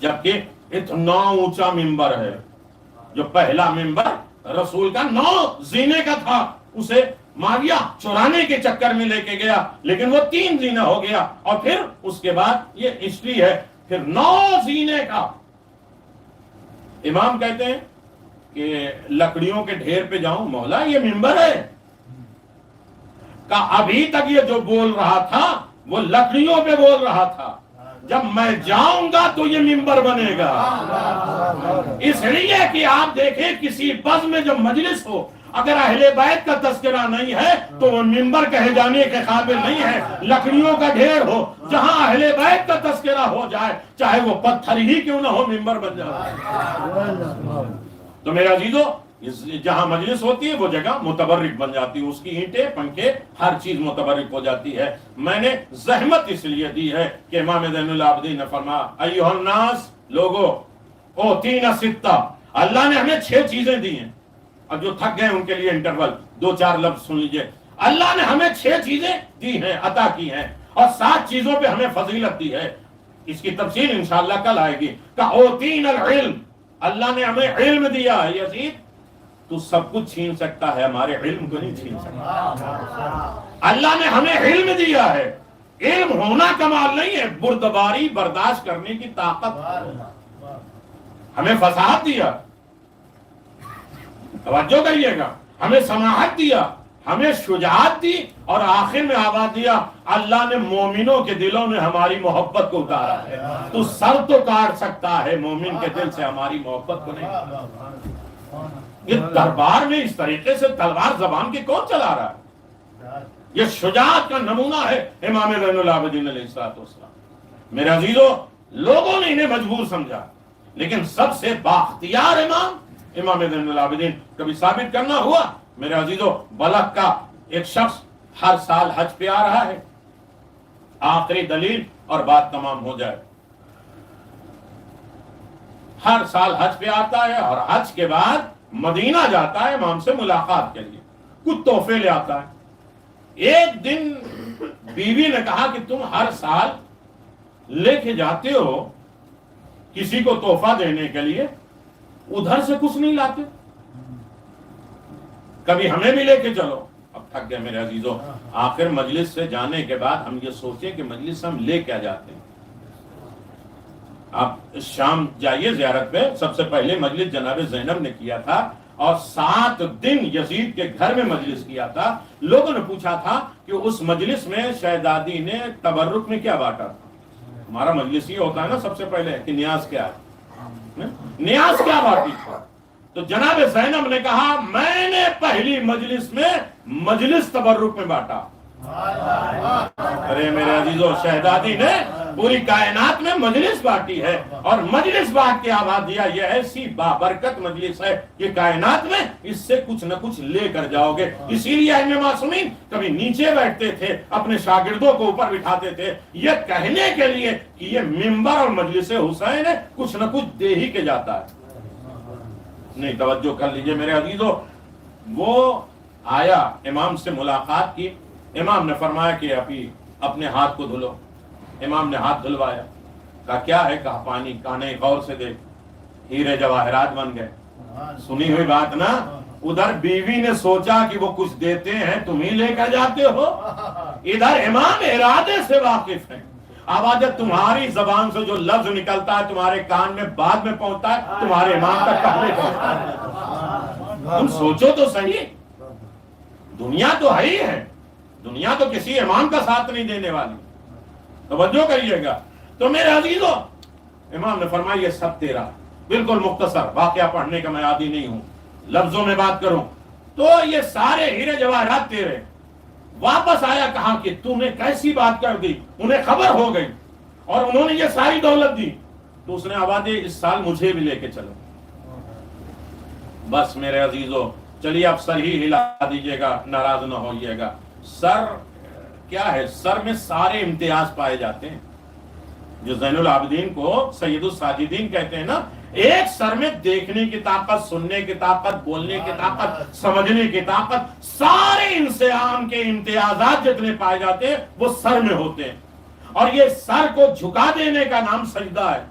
جبکہ اتنا اونچا ممبر ہے، جو پہلا ممبر رسول کا 9 زینے کا تھا، اسے معاویہ چرانے کے چکر میں لے کے گیا، لیکن وہ 3 زینہ ہو گیا، اور پھر اس کے بعد یہ ہسٹری ہے، پھر 9 زینے کا۔ امام کہتے ہیں کہ لکڑیوں کے ڈھیر پہ جاؤں، مولا یہ ممبر ہے کہ ابھی تک یہ جو بول رہا تھا وہ لکڑیوں پہ بول رہا تھا، جب میں جاؤں گا تو یہ ممبر بنے گا۔ اس لیے کہ آپ دیکھیں کسی بزم میں جب مجلس ہو، اگر اہل بیت کا تذکرہ نہیں ہے تو وہ ممبر کہے جانے کے قابل نہیں ہے۔ لکڑیوں کا ڈھیر ہو، جہاں اہل بیت کا تذکرہ ہو جائے، چاہے وہ پتھر ہی کیوں نہ ہو، ممبر بن جائے۔ تو میرے عزیزو، جہاں مجلس ہوتی ہے وہ جگہ متبرک بن جاتی ہے، اس کی اینٹیں، پنکھے، ہر چیز متبرک ہو جاتی ہے۔ میں نے زحمت اس لیے دی ہے کہ امام زین العابدین نے فرمایا ایھا الناس، لوگو اوتینا ستہ، اللہ نے ہمیں 6 چیزیں دی ہیں۔ اب جو تھک گئے ان کے لیے انٹرول 2-4 لفظ سن لیجئے۔ اللہ نے ہمیں 6 چیزیں دی ہیں، عطا کی ہیں، اور 7 چیزوں پہ ہمیں فضیلت دی ہے۔ اس کی تفصیل انشاءاللہ کل آئے گی۔ کہ اوتین العلم، اللہ نے ہمیں علم دیا ہے۔ یزید تو سب کچھ چھین سکتا ہے، ہمارے علم کو نہیں چھین سکتا۔ اللہ نے ہمیں علم دیا ہے، علم ہونا کمال نہیں ہے، بردباری برداشت کرنے کی طاقت۔ ہمیں فصاحت دیا، توجہ کریے گا، ہمیں سماحت دیا، ہمیں شجاعت دی، اور آخر میں آواز دیا اللہ نے مومنوں کے دلوں میں ہماری محبت کو اتارا ہے۔ تو سر تو کاٹ سکتا ہے، مومن کے دل سے ہماری محبت کو نہیں۔ یہ دربار میں اس طریقے سے تلوار زبان کی کون چلا رہا ہے؟ یہ شجاعت کا نمونہ ہے امام زین العابدین علیہ السلام۔ میرے عزیزو، لوگوں نے انہیں مجبور سمجھا، لیکن سب سے بااختیار امام زین العابدین۔ کبھی ثابت کرنا ہوا میرے عزیزو، بلخ کا ایک شخص ہر سال حج پہ آ رہا ہے، آخری دلیل اور بات تمام ہو جائے، ہر سال حج پہ آتا ہے اور حج کے بعد مدینہ جاتا ہے امام سے ملاقات کے لیے، کچھ تحفے لے آتا ہے۔ ایک دن بیوی نے کہا کہ تم ہر سال لے کے جاتے ہو کسی کو تحفہ دینے کے لیے، ادھر سے کچھ نہیں لاتے، کبھی ہمیں بھی لے کے چلو۔ اب تھک گئے میرے عزیزوں، آخر مجلس سے جانے کے بعد ہم یہ سوچیں کہ مجلس ہم لے کیا جاتے ہیں۔ آپ شام جائیے زیارت پہ، سب سے پہلے مجلس جناب زینب نے کیا تھا، اور 7 دن یزید کے گھر میں مجلس کیا تھا۔ لوگوں نے پوچھا تھا کہ اس مجلس میں شہزادی نے تبرک میں کیا بانٹا تھا؟ ہمارا مجلس یہ ہوتا ہے نا سب سے پہلے کہ نیاز کیا ہے، نیاز کیا بانٹی تھا؟ تو جناب زینب نے کہا میں نے پہلی مجلس میں مجلس تبرک میں بانٹا۔ ارے میرے عزیزو، شہزادی نے پوری کائنات میں مجلس بانٹی ہے، اور مجلس بانٹ کے آواز دیا یہ ایسی بابرکت مجلس ہے کہ کائنات میں اس سے کچھ نہ کچھ لے کر جاؤ گے۔ اسی لیے ائمہ معصومین کبھی نیچے بیٹھتے تھے، اپنے شاگردوں کو اوپر بٹھاتے تھے، یہ کہنے کے لیے کہ یہ ممبر اور مجلس حسین ہے، کچھ نہ کچھ دے ہی کے جاتا ہے۔ نہیں، توجہ کر لیجئے میرے عزیزو، وہ آیا، امام سے ملاقات کی، امام نے فرمایا کہ ابھی اپنے ہاتھ کو دھلو۔ امام نے ہاتھ دھلوایا، کہا کیا ہے؟ کہا پانی۔ کہنے غور سے دیکھ، ہیرے جواہرات بن گئے۔ سنی ہوئی بات نا۔ ادھر بیوی نے سوچا کہ وہ کچھ دیتے ہیں، تم ہی لے کر جاتے ہو۔ ادھر امام ارادے سے واقف ہیں۔ آواز تمہاری زبان سے جو لفظ نکلتا ہے تمہارے کان میں بعد میں پہنچتا ہے، تمہارے امام تک پہلے پہنچتا ہے۔ تم سوچو تو صحیح، دنیا تو ہے ہی ہے، دنیا تو کسی امام کا ساتھ نہیں دینے والی۔ توجہ کریے گا۔ تو میرے عزیزو، امام نے فرمایا یہ سب تیرا، بالکل مختصر، واقعہ پڑھنے کا میں عادی نہیں ہوں، لفظوں میں بات کروں تو یہ سارے ہیرے جواہرات تیرے۔ واپس آیا، کہا کہ تو نے کیسی بات کر دی؟ انہیں خبر ہو گئی اور انہوں نے یہ ساری دولت دی۔ تو اس نے آواز دی اس سال مجھے بھی لے کے چلو۔ بس میرے عزیزو، چلیے آپ سر ہی ہلا دیجئے گا، ناراض نہ ہوئیے گا۔ سر کیا ہے؟ سر میں سارے امتیاز پائے جاتے ہیں۔ جو زین العابدین کو سید الساجدین کہتے ہیں نا، ایک سر میں دیکھنے کی طاقت، سننے کی طاقت، بولنے کی طاقت، سمجھنے کی طاقت، سارے انسان کے امتیازات جتنے پائے جاتے ہیں وہ سر میں ہوتے ہیں، اور یہ سر کو جھکا دینے کا نام سجدہ ہے۔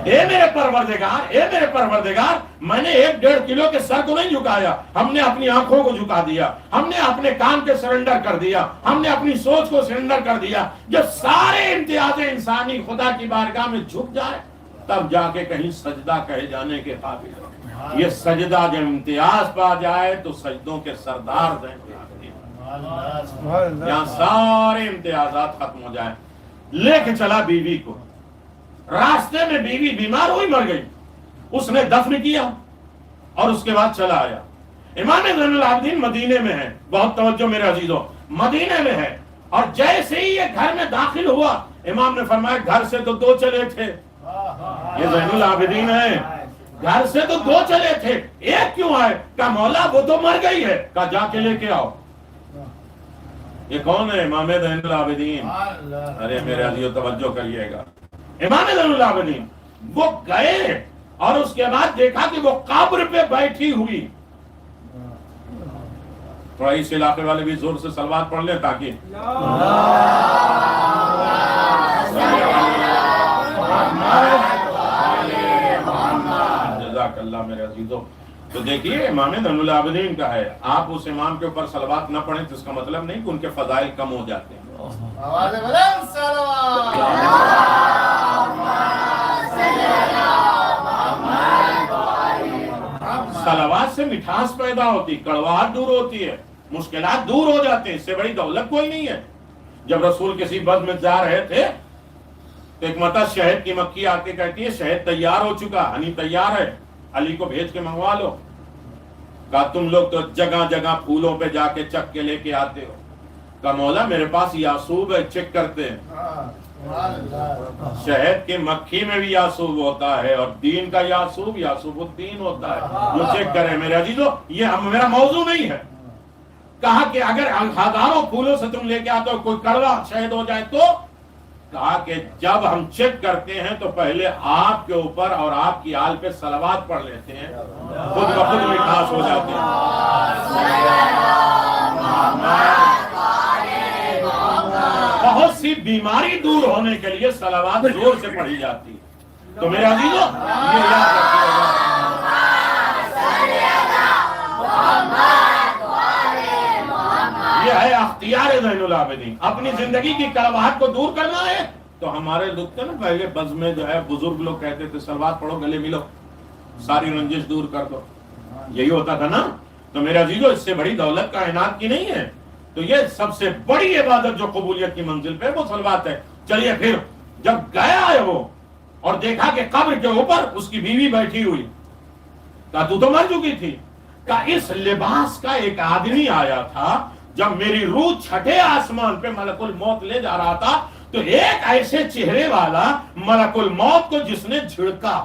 اے میرے پروردگار، میں نے 1.5 کلو کے سر کو نہیں جھکایا، ہم نے اپنی آنکھوں کو جھکا دیا، ہم نے اپنے کان کے سرنڈر کر دیا، ہم نے اپنی سوچ کو سرنڈر کر دیا۔ جب سارے امتیاز انسانی خدا کی بارگاہ میں جھک جائے تب جا کے کہیں سجدہ کہے جانے کے قابل ہو۔ یہ سجدہ جب امتیاز پا جائے تو سجدوں کے سردار زین العابدین، یہاں سارے امتیازات ختم ہو جائیں۔ لے کے چلا بیوی کو، راستے میں بیوی بیمار ہوئی، مر گئی، اس نے دفن کیا اور اس کے بعد چلا آیا۔ امام زین العابدین مدینے میں ہے، بہت توجہ میرے عزیزوں، مدینے میں ہے، اور جیسے ہی یہ گھر میں داخل ہوا امام نے فرمایا گھر سے تو 2 چلے تھے، یہ زین العابدین ہے، گھر سے تو 2 چلے تھے، ایک کیوں آئے؟ کہا مولا وہ تو مر گئی ہے۔ کہا جا کے لے کے آؤ۔ یہ کون ہے؟ امام زین العابدین۔ ارے میرے عزیزو توجہ کریے گا، امام زین العابدین وہ گئے اور اس کے بعد دیکھا کہ وہ قبر پہ بیٹھی ہوئی۔ تھوڑا اس علاقے والے بھی زور سے صلوات پڑھ لیں تاکہ جزاک اللہ میرے عزیزو۔ تو دیکھیے امام زین العابدین کا ہے، آپ اس امام کے اوپر صلوات نہ پڑھیں تو اس کا مطلب نہیں کہ ان کے فضائل کم ہو جاتے ہیں۔ صلوات سے مٹھاس پیدا ہوتی، کڑواہٹ دور ہوتی ہے، مشکلات دور ہو جاتے ہیں، اس سے بڑی دولت کوئی نہیں ہے۔ جب رسول کسی بزم میں جا رہے تھے تو ایک مرتبہ شہد کی مکھی آ کے کہتی ہے شہد تیار ہو چکا، ہنی تیار ہے، علی کو بھیج کے منگوا لو۔ کہا تم لوگ تو جگہ جگہ پھولوں پہ جا کے چک کے لے کے آتے ہو۔ کہا مولا میرے پاس یاسوب ہے، چیک کرتے ہیں۔ شہد کی مکھی میں بھی یاسوب ہوتا ہے، اور دین کا یاسوب یاسوب الدین ہوتا ہے، وہ چیک کریں میرے عزیزو، یہ میرا موضوع نہیں ہے۔ کہا کہ اگر ہزاروں پھولوں سے تم لے کے آتے ہو کوئی کڑوا شہد ہو جائے تو؟ کہا کہ جب ہم چیک کرتے ہیں تو پہلے آپ کے اوپر اور آپ کی آل پہ صلوات پڑھ لیتے ہیں، خود بخود مٹھاس ہو جاتے ہیں۔ بہت سی بیماری دور ہونے کے لیے صلوات زور سے پڑھی جاتی ہے۔ تو میرے عزیزو یہ یاد رکھیے گا، یہ ہے اختیار زین العابدین۔ اپنی زندگی کی کڑواہٹ کو دور کرنا ہے تو ہمارے لوگ تھے نا پہلے بز میں جو ہے بزرگ لوگ کہتے تھے صلوات پڑھو گلے ملو، ساری رنجش دور کر دو، یہی ہوتا تھا نا۔ تو میرے عزیزو اس سے بڑی دولت کائنات کی نہیں ہے۔ تو یہ سب سے بڑی عبادت جو قبولیت کی منزل پہ وہ صلوات ہے۔ چلیے پھر جب گیا ہے وہ اور دیکھا کہ قبر کے اوپر اس کی بیوی بیٹھی ہوئی، کہا تو مر چکی تھی۔ کہا اس لباس کا ایک آدمی آیا تھا، جب میری روح چھٹے آسمان پہ ملک الموت لے جا رہا تھا تو ایک ایسے چہرے والا ملک الموت کو جس نے جھڑکا،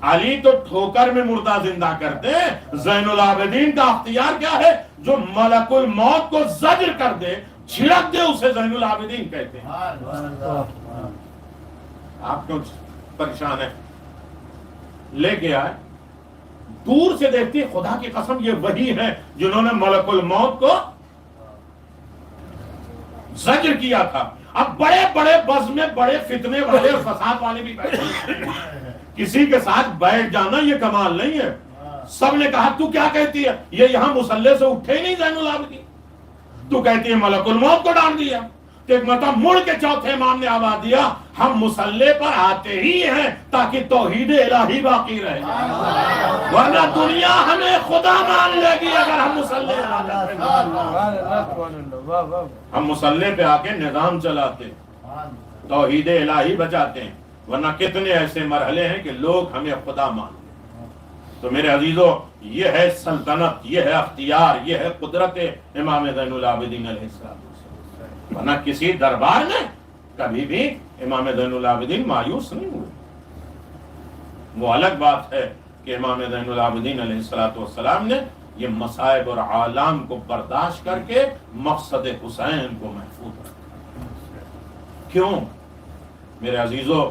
علی تو ٹھوکر میں مردہ زندہ کرتے ہیں، زین العابدین کا اختیار کیا ہے؟ جو ملک الموت کو زجر کر دے، چھڑک دے، اسے زین العابدین کہتے ہیں۔ آپ کیوں پریشان ہیں؟ لے کے آئے، دور سے دیکھتی خدا کی قسم یہ وہی ہے جنہوں نے ملک الموت کو زجر کیا تھا۔ اب بڑے بڑے بز میں بڑے فتنے والے اور فساد والے بھی بیٹھے، کسی کے ساتھ بیٹھ جانا یہ کمال نہیں ہے۔ سب نے کہا تو کیا کہتی ہے؟ یہ یہاں مصلی سے اٹھے ہی نہیں زین العابدین، تو کہتی ہے ملک الموت کو ڈال دیا۔ تو ایک مطلب مڑ کے چوتھے امام نے آواز دیا ہم مصلی پر آتے ہی ہیں تاکہ توحید الہی باقی رہے، ورنہ دنیا ہمیں خدا مان لے گی اگر ہم مصلی ہم مصلی پہ آ کے نظام چلاتے، توحید الہی بچاتے ہیں، ورنہ کتنے ایسے مرحلے ہیں کہ لوگ ہمیں خدا مان لیں۔ تو میرے عزیزو یہ ہے سلطنت، یہ ہے اختیار، یہ ہے قدرت امام زین العابدین علیہ السلام۔ ورنہ کسی دربار میں کبھی بھی امام زین العابدین مایوس نہیں ہوئے۔ وہ الگ بات ہے کہ امام زین العابدین علیہ السلام نے یہ مصائب اور عالم کو برداشت کر کے مقصد حسین کو محفوظ رکھا۔ کیوں؟ میرے عزیزو،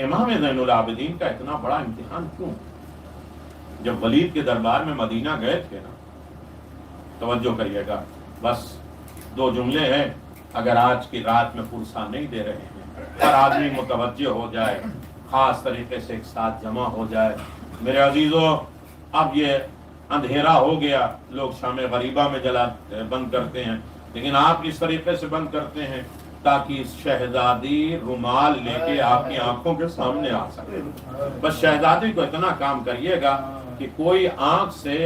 امام زین العابدین کا اتنا بڑا امتحان کیوں؟ جب ولید کے دربار میں مدینہ گئے تھے نا، توجہ کریے گا، بس 2 جملے ہیں، اگر آج کی رات میں فرصہ نہیں دے رہے ہیں، ہر آدمی متوجہ ہو جائے، خاص طریقے سے ایک ساتھ جمع ہو جائے۔ میرے عزیزو، اب یہ اندھیرا ہو گیا، لوگ شام غریبہ میں بند کرتے ہیں، لیکن آپ اس طریقے سے بند کرتے ہیں تاکہ شہزادی رومال لے کے آپ کی آنکھوں کے سامنے آ سکے۔ بس شہزادی کو اتنا کام کریے گا کہ کوئی آنکھ سے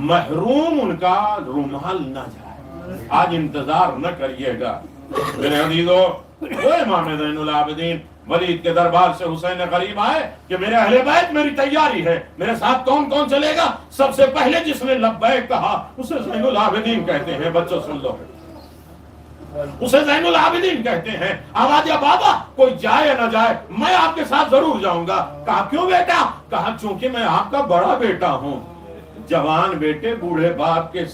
محروم ان کا رومال نہ جائے۔ آج انتظار نہ کریے گا میرے عزیزو۔ وہ امام زین العابدین ولید کے دربار سے حسین غریب آئے کہ میرے اہل بیت میری تیاری ہے، میرے ساتھ کون کون چلے گا؟ سب سے پہلے جس نے لبیک کہا اسے زین العابدین کہتے ہیں۔ بچوں سن لو، اسے زین العابدین کہتے ہیں۔ آواز یا بابا کوئی جائے یا نہ جائے میں آپ کے ساتھ ضرور جاؤں گا۔ کہا کیوں بیٹا؟ کہا چونکہ میں آپ کا بڑا بیٹا ہوں۔ جوان بیٹے بوڑھے باپ کے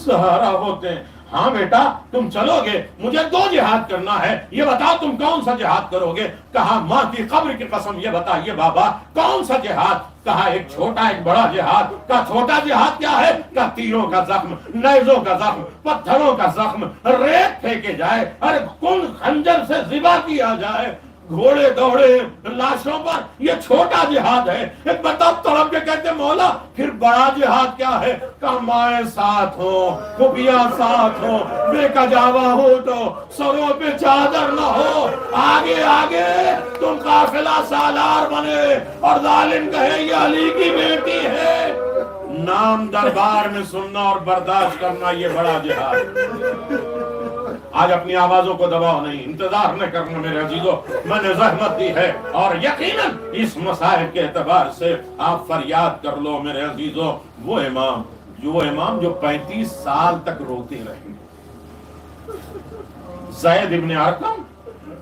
سہارا ہوتے ہیں۔ ہاں بیٹا تم چلو گے، مجھے 2 جہاد کرنا ہے، یہ بتاؤ تم کون سا جہاد کرو گے؟ کہا ماں کی قبر کی قسم یہ بتائیے بابا کون سا جہاد؟ کہا ایک چھوٹا ایک بڑا جہاد۔ کہا چھوٹا جہاد کیا ہے؟ کہا تیروں کا زخم، نیزوں کا زخم، پتھروں کا زخم، ریت پھینکے جائے، ارے کن خنجر سے ذبح کیا جائے، گھوڑے دوڑے لاشوں پر، یہ چھوٹا جہاد ہے۔ ایک بتا تڑپ کے کہتے مولا پھر بڑا جہاد کیا ہے؟ کہا مائیں ساتھ ہو، خوبیاں ساتھ ہو، بے کجاوا ہو تو سروں پہ چادر نہ ہو، آگے آگے تم قافلہ سالار بنے اور ظالم کہے یہ علی کی بیٹی ہے۔ نام دربار میں سننا اور برداشت کرنا یہ بڑا جہاد۔ آج اپنی آوازوں کو دباؤ نہیں، انتظار نہ کرنا میرے عزیزو، میں نے زحمت دی ہے اور یقیناً اس مسائل کے اعتبار سے آپ فریاد کر لو میرے عزیزو۔ وہ امام جو 35 سال تک روتے رہے، زید ابن ارقم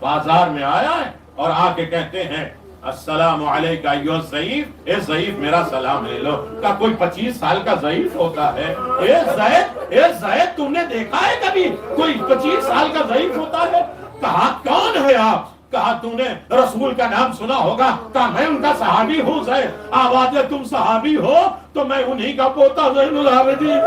بازار میں آیا ہے اور آ کے کہتے ہیں السلام علیکہ ایھا الضعیف، اے ضعیف میرا سلام لے لو۔ کہا کوئی 25 سال کا ضعیف ہوتا ہے؟ اے زید تم نے دیکھا ہے کبھی کوئی 25 سال کا ضعیف ہوتا ہے؟ کہا کون ہے آپ؟ کہا تم نے رسول کا نام سنا ہوگا؟ کہا میں ان کا صحابی ہوں زید۔ آواز تم صحابی ہو تو میں انہی کا پوتا زین العابدین۔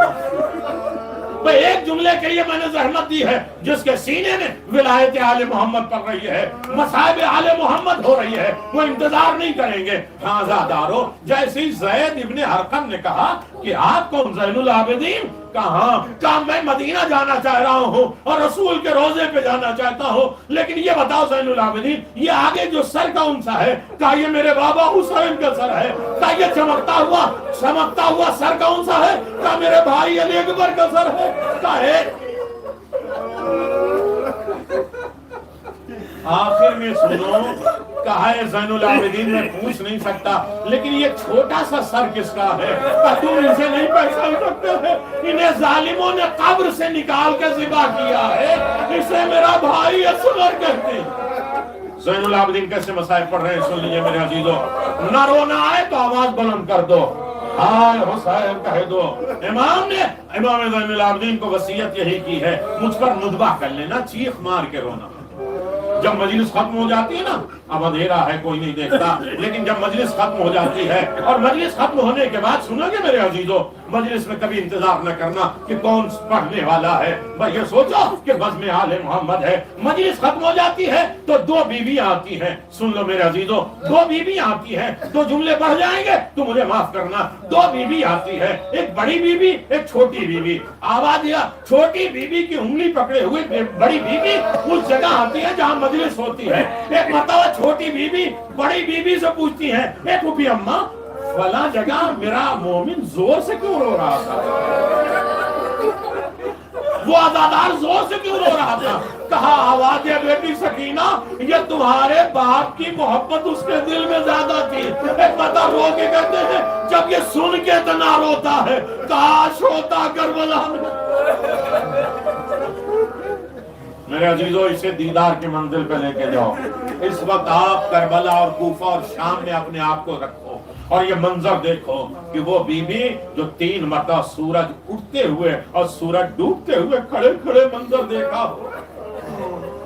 ایک جملے کے لیے میں نے زحمت دی ہے، جس کے سینے میں ولایت آل محمد پڑ رہی ہے، مصائب آل محمد ہو رہی ہے، وہ انتظار نہیں کریں گے۔ ہاں زادارو، جیسے زید ابن ارقم نے کہا کہ آپ کون زین العابدین؟ کہا میں مدینہ جانا چاہ رہا ہوں اور رسول کے روضے پہ جانا چاہتا ہوں، لیکن یہ بتاؤ زین العابدین یہ آگے جو سر کون سا ہے؟ کہا یہ میرے بابا حسین کا سر ہے۔ کہا یہ چمکتا ہوا سر کون سا ہے؟ کہا میرے بھائی علی اکبر کا سر ہے۔ آخر میں سنو، کہا ہے زین العابدین میں پوچھ نہیں سکتا، لیکن یہ چھوٹا سا سر کس کا ہے؟ تم اسے نہیں پہچان سکتے ہیں؟ انہیں ظالموں نے قبر سے نکال کے ذبح کیا ہے، اسے میرا بھائی اصغر کہتے ہیں۔ زین العابدین کیسے مسائل پڑھ رہے ہیں سن لیجئے میرے عزیزو۔ نہ رونا آئے تو آواز بلند کر دو، ہائے حسین کہہ دو۔ امام زین العابدین کو وصیت یہی کی ہے، مجھ پر ندبہ کر لینا، چیخ مار کے رونا۔ جب مجلس ختم ہو جاتی ہے نا، اب اندھیرا ہے کوئی نہیں دیکھتا، لیکن جب مجلس ختم ہو جاتی ہے اور مجلس ختم ہونے کے بعد سنو گے میرے عزیزو، مجلس میں کبھی انتظار نہ کرنا کہ کون پڑھنے والا ہے، بس یہ سوچو کہ بزم آل محمد ہے۔ مجلس ختم ہو جاتی ہے تو 2 بیویاں آتی ہیں، سن لو میرے عزیزو، 2 بیویاں آتی ہیں، 2 جملے پڑھ جائیں گے تو مجھے معاف کرنا۔ 2 بیوی آتی ہے، ایک بڑی بیوی ایک چھوٹی بیوی۔ آواز دیا، چھوٹی بیوی کی انگلی پکڑے ہوئے بڑی بیوی اس جگہ آتی ہے جہاں مجلس ہوتی ہے۔ ایک مرتبہ چھوٹی بیوی بڑی بیوی سے پوچھتی ہے، اے پھوپھی اماں فلاں جگہ میرا مومن زور سے کیوں رو رہا تھا؟ وہ عزادار زور سے کیوں رو رہا تھا؟ کہا آواز ہے بیٹی سکینہ، یہ تمہارے باپ کی محبت اس کے دل میں زیادہ تھی۔ ایک بتا رو کے کہتے ہیں جب یہ سن کے اتنا روتا ہے، کاش ہوتا کربلا میں۔ میرے عزیزو اسے دیدار کی منزل پہ لے کے جاؤ۔ اس وقت آپ کربلا اور کوفہ اور شام میں اپنے آپ کو رکھو اور یہ منظر دیکھو کہ وہ بی بی جو 3 مرتبہ سورج اٹھتے ہوئے اور سورج ڈوبتے ہوئے کھڑے کھڑے منظر دیکھا ہو،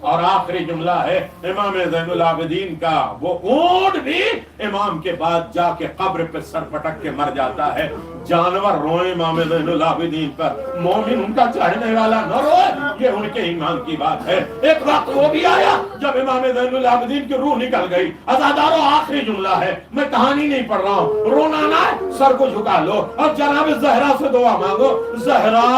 اور آخری جملہ ہے امام زین العابدین کا، وہ اونٹ بھی امام کے بعد جا کے قبر پہ سر پٹک کے مر جاتا ہے، جانور روئے امام زین العابدین پر، مومن ان کا چاہنے والا نہ روئے، یہ ان کے ایمان کی بات ہے۔ ایک وقت وہ بھی آیا جب امام زین العابدین کی روح نکل گئی۔ عزادارو آخری جملہ ہے، میں کہانی نہیں پڑھ رہا ہوں، رونا نہ ہے، سر کو جھکا لو اور جناب زہرا سے دعا مانگو۔ زہرا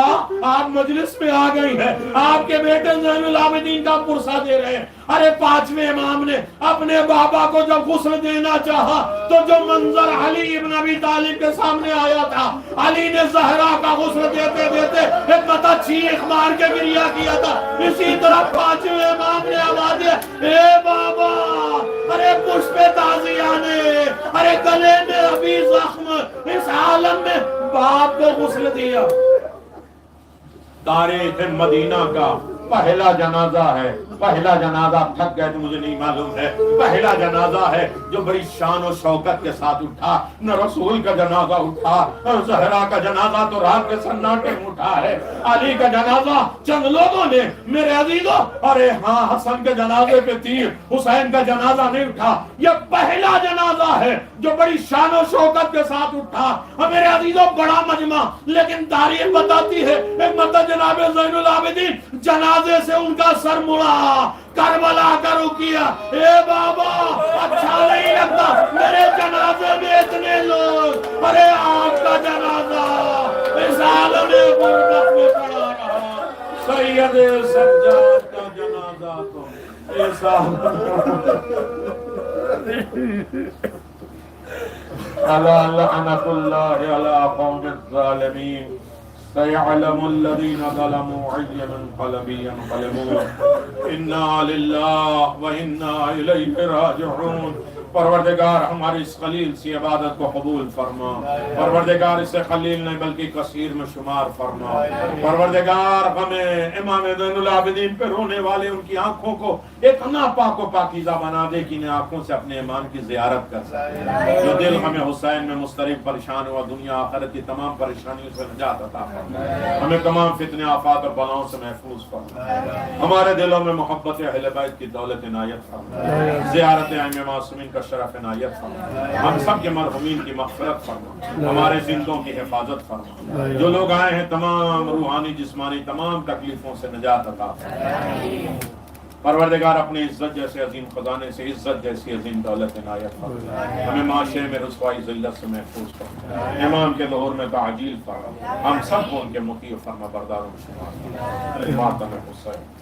آپ مجلس میں آ گئی ہے، آپ کے بیٹے زین العابدین کا پرسہ دے رہے ہیں۔ ارے پانچویں امام نے اپنے بابا کو جب غسل دینا چاہا تو جو منظر علی ابن ابی طالب کے سامنے آیا تھا، علی نے زہرا کا غسل دیتے دیتے ایک متا چیخ مار کے گریہ کیا تھا، اسی طرح پانچویں امام نے آواز دیا، اے بابا، ارے پشپ تازیانے، ارے گلے میں ابھی زخم، اس عالم میں باپ کو غسل دیا۔ تاریخ مدینہ کا پہلا جنازہ ہے، پہلا جنازہ، تھک گئے تو مجھے نہیں معلوم ہے، پہلا جنازہ ہے جو بڑی شان و شوکت کے ساتھ اٹھا۔ نہ رسول کا جنازہ اٹھا، زہرا کا جنازہ تو رات کے سناٹے میں اٹھا ہے، علی کا جنازہ چند لوگوں نے، میرے عزیزوں، ارے ہاں حسن کے جنازے پہ تیر، حسین کا جنازہ نہیں اٹھا، یہ پہلا جنازہ ہے جو بڑی شان و شوکت کے ساتھ اٹھا۔ میرے عزیزوں بڑا مجمع، لیکن تاریخ بتاتی ہے ایک مرتبہ جناب زین العابدین جنازے سے ان کا سر مڑا، کربلا کا رکیا، اے بابا اچھا نہیں لگتا میرے جنازے میں اتنے لوگ، ارے آپ کا جنازہ اس عالم غربت میں پڑا رہا، سید سجاد کا جنازہ تو اس الا لعنت اللہ علی قوم الظالمین، سيعلم الذين ظلموا أي منقلب ينقلبون، إنا لله وإنا إليه راجعون۔ پروردگار ہماری اس خلیل سی عبادت کو قبول فرما، پروردگار اسے خلیل نہیں بلکہ کثیر میں شمار فرما، پروردگار ہمیں امام زین العابدین پہ رونے والے ان کی آنکھوں کو اتنا پاک و پاکیزہ بنا دے کہ انہیں آنکھوں سے اپنے امام کی زیارت کر سکے۔ جو دل ہمیں حسین میں مضطرب پریشان ہوا، دنیا آخرت کی تمام پریشانیوں سے نجات عطا فرما، ہمیں تمام فتنے آفات اور بلاؤں سے محفوظ فرما، ہمارے دلوں میں محبت اہل بیت کی دولت عنایت فرما، زیارت ائمہ معصومین کا شرف عنایت فرما، ہم سب کے مرحومین کی مغفرت فرما، ہمارے زندوں کی حفاظت فرما، جو لوگ آئے ہیں تمام روحانی جسمانی تمام تکلیفوں سے نجات عطا فرما۔ پروردگار اپنی عزت جیسے عظیم خزانے سے عزت جیسی عظیم دولت عنایت فرما، ہمیں معاشرے میں رسوائی ذلت سے محفوظ فرما، امام کے ظہور میں تعجیل فرما، ہم سب کو ان کے مطیع فرما برداروں میں شمار فرما۔ ماتم حسین۔